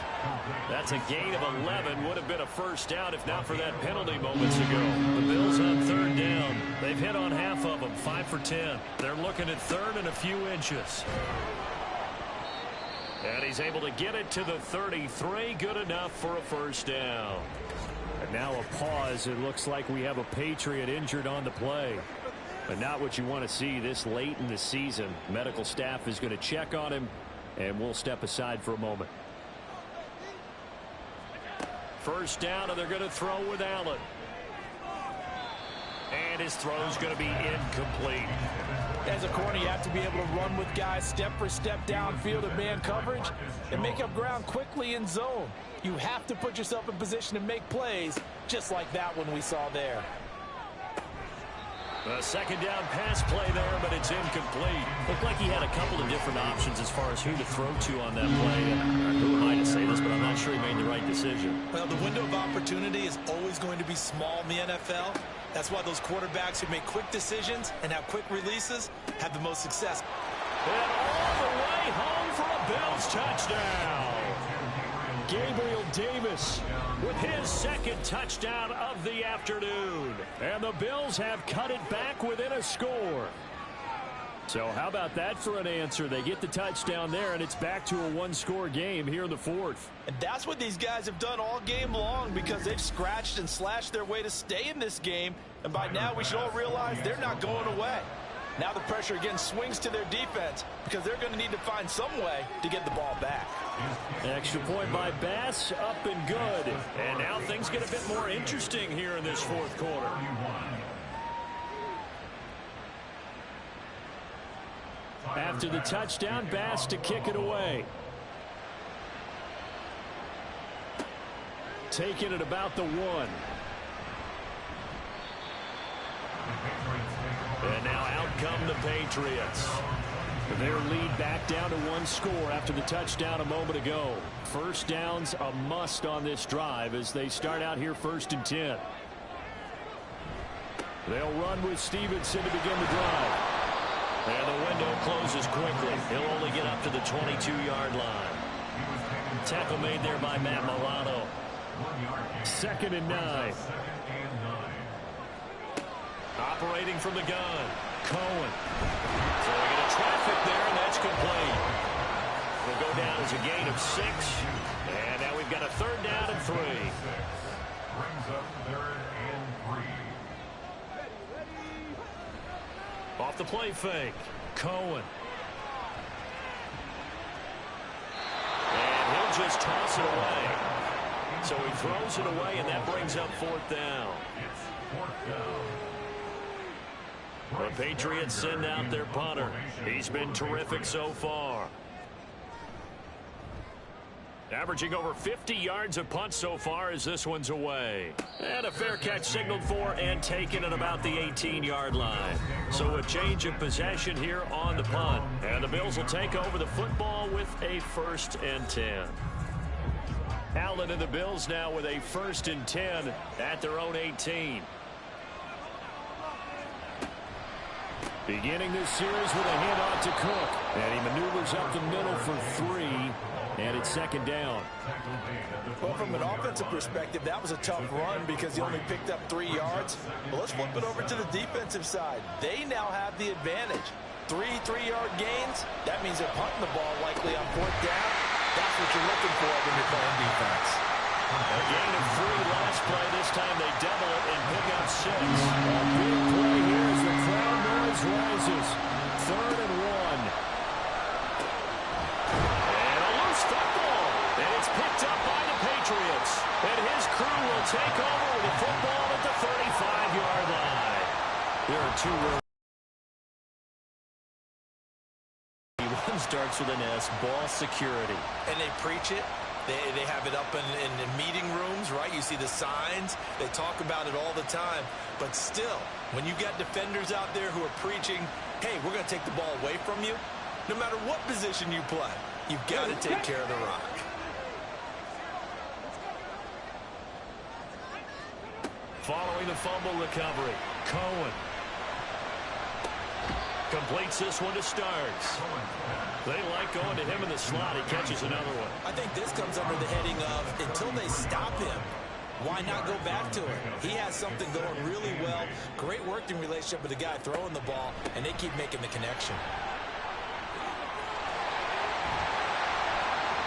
That's a gain of 11. Would have been a first down if not for that penalty moments ago. The Bills on 3rd down. They've hit on half of them. 5 for 10. They're looking at 3rd and a few inches. And he's able to get it to the 33. Good enough for a first down. And now a pause. It looks like we have a Patriot injured on the play. But not what you want to see this late in the season. Medical staff is going to check on him, and we'll step aside for a moment. First down, and they're going to throw with Allen. And his throw's going to be incomplete. As a corner, you have to be able to run with guys step for step downfield in man coverage and make up ground quickly in zone. You have to put yourself in position to make plays, just like that one we saw there. A 2nd down pass play there, but it's incomplete. Looked like he had a couple of different options as far as who to throw to on that play. And who am I to say this, but I'm not sure he made the right decision. Well, the window of opportunity is always going to be small in the NFL. That's why those quarterbacks who make quick decisions and have quick releases have the most success. And all the way home for a Bills touchdown. Gabriel Davis with his 2nd touchdown of the afternoon. And the Bills have cut it back within a score. So how about that for an answer? They get the touchdown there, and it's back to a 1-score game here in the 4th. And that's what these guys have done all game long, because they've scratched and slashed their way to stay in this game. And by now we should all realize they're not going away. Now the pressure again swings to their defense, because they're going to need to find some way to get the ball back. Extra point by Bass, up and good. And now things get a bit more interesting here in this 4th quarter. After the touchdown, Bass to kick it away. Taking it about the 1. And now out come the Patriots. Their lead back down to 1 score after the touchdown a moment ago. First down's a must on this drive as they start out here 1st and 10. They'll run with Stevenson to begin the drive. And the window closes quickly. He'll only get up to the 22-yard line. Tackle made there by Matt Milano. 2nd and 9. Operating from the gun, Cohen. Throwing into traffic there, and that's complete. Will go down as a gain of 6. And now we've got a 3rd down and 3. Brings up 3rd and 3. Off the play fake, Cohen. And he'll just toss it away. So he throws it away, and that brings up 4th down. It's 4th down. The Patriots send out their punter. He's been terrific so far. Averaging over 50 yards a punt so far as this one's away. And a fair catch signaled for and taken at about the 18-yard line. So a change of possession here on the punt. And the Bills will take over the football with a 1st and 10. Allen and the Bills now with a 1st and 10 at their own 18. Beginning this series with a handoff to Cook. And he maneuvers up the middle for 3. And it's 2nd down. Well, from an offensive perspective, that was a tough run because he only picked up 3 yards. Well, let's flip it over to the defensive side. They now have the advantage. 3 3-yard gains. That means they're punting the ball likely on 4th down. That's what you're looking for when you're playing defense. A gain of 3 last play. This time they double it and pick up 6. A big play here as the crowd noise rises. 3rd and 1. Football, and it's picked up by the Patriots, and his crew will take over with the football at the 35-yard line. There are 2 words. One starts with an S, ball security. And they preach it. They have it up in meeting rooms, right? You see the signs. They talk about it all the time. But still, when you got defenders out there who are preaching, hey, we're going to take the ball away from you, no matter what position you play, you've got to take care of the rock. Following the fumble recovery, Cohen completes this one to Starks. They like going to him in the slot. He catches another one. I think this comes under the heading of until they stop him, why not go back to him? He has something going really well. Great working relationship with the guy throwing the ball, and they keep making the connection.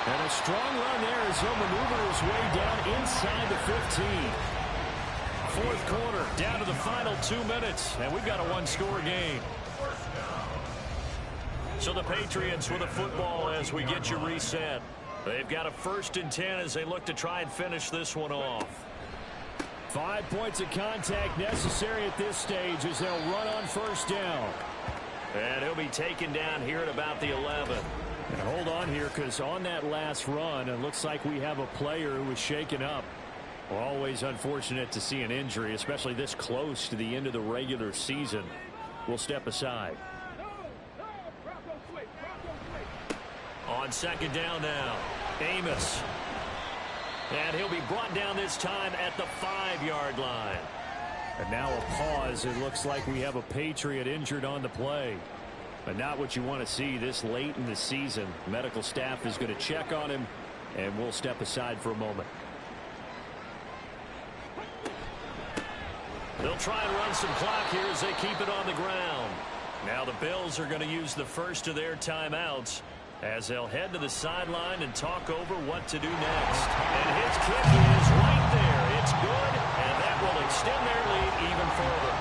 And a strong run there as he'll maneuver his way down inside the 15. 4th quarter, down to the final 2 minutes, and we've got a 1-score game. So the Patriots with the football as we get you reset. They've got a 1st and 10 as they look to try and finish this one off. 5 points of contact necessary at this stage as they'll run on 1st down. And he'll be taken down here at about the 11. And hold on here, because on that last run, it looks like we have a player who was shaken up. Well, always unfortunate to see an injury, especially this close to the end of the regular season. We'll step aside. On 2nd down now, Amos. And he'll be brought down this time at the 5-yard line. And now a pause. It looks like we have a Patriot injured on the play. But not what you want to see this late in the season. Medical staff is going to check on him, and we'll step aside for a moment. They'll try and run some clock here as they keep it on the ground. Now the Bills are going to use the first of their timeouts as they'll head to the sideline and talk over what to do next. And his kick is right there. It's good, and that will extend their lead even further.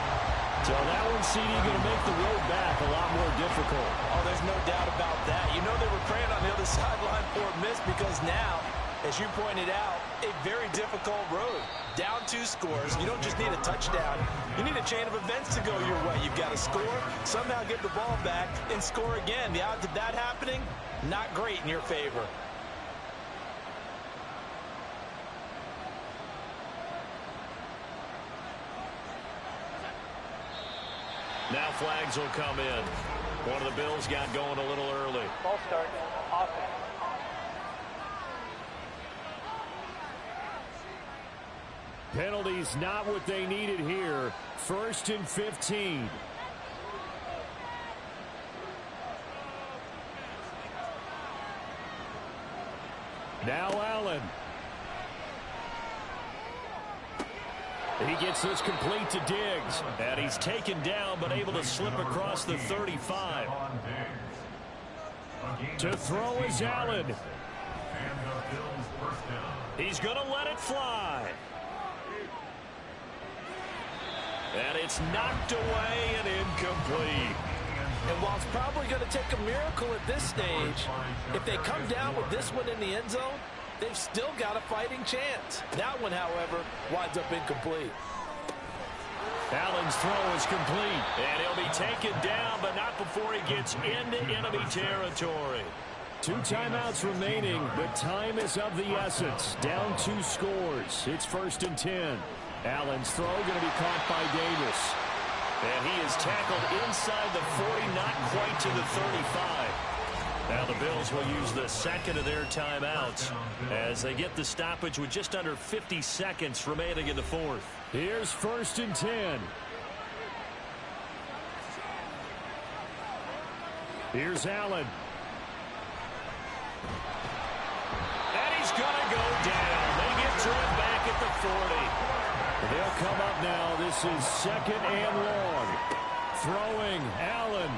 So that one, CD, going to make the road back a lot more difficult. Oh, there's no doubt about that. You know they were praying on the other sideline for a miss because now, as you pointed out, a very difficult road. Down 2 scores. You don't just need a touchdown. You need a chain of events to go your way. You've got to score, somehow get the ball back, and score again. The odds of that happening, not great in your favor. Now flags will come in. One of the Bills got going a little early. Ball start. Offense. Penalties not what they needed here. 1st and 15. Now Allen. He gets this complete to Diggs. And he's taken down but able to slip across the 35. To throw is Allen. He's going to let it fly. And it's knocked away and incomplete. And while it's probably going to take a miracle at this stage, if they come down with this one in the end zone, they've still got a fighting chance. That one, however, winds up incomplete. Allen's throw is complete, and he'll be taken down, but not before he gets into enemy territory. 2 timeouts remaining, but time is of the essence. Down 2 scores. It's 1st and 10. Allen's throw going to be caught by Davis. And he is tackled inside the 40, not quite to the 35. Now the Bills will use the second of their timeouts as they get the stoppage with just under 50 seconds remaining in the 4th. Here's 1st and 10. Here's Allen. And he's going to go down. They get to him back at the 40. They'll come up now. This is 2nd and long. Throwing, Allen.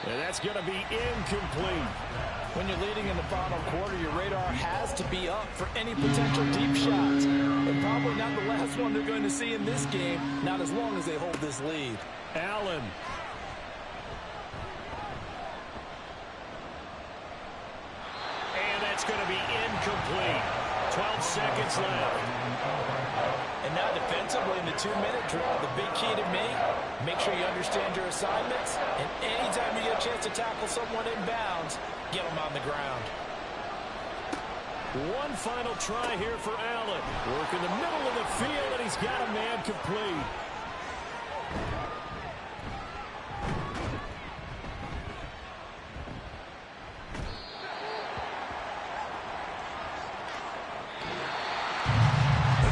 And that's going to be incomplete. When you're leading in the final quarter, your radar has to be up for any potential deep shots. And probably not the last one they're going to see in this game, not as long as they hold this lead. Allen. And that's going to be incomplete. 12 seconds left. And now defensively in the 2-minute drill, the big key to me, make sure you understand your assignments. And anytime you get a chance to tackle someone in bounds, get them on the ground. One final try here for Allen. Work in the middle of the field, and he's got a man complete.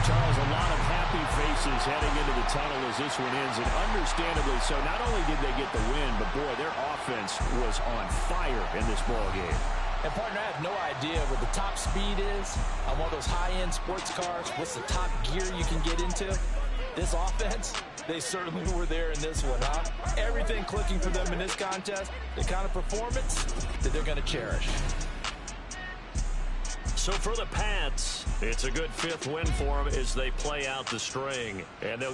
Charles, a lot of happy faces heading into the tunnel as this one ends, and understandably so. Not only did they get the win, but boy, their offense was on fire in this ball game. And partner, I have no idea what the top speed is on one of those high-end sports cars. What's the top gear you can get into? This offense, they certainly were there in this one, huh? Everything clicking for them in this contest, the kind of performance that they're going to cherish. So for the Pats, it's a good 5th win for them as they play out the string. And they'll get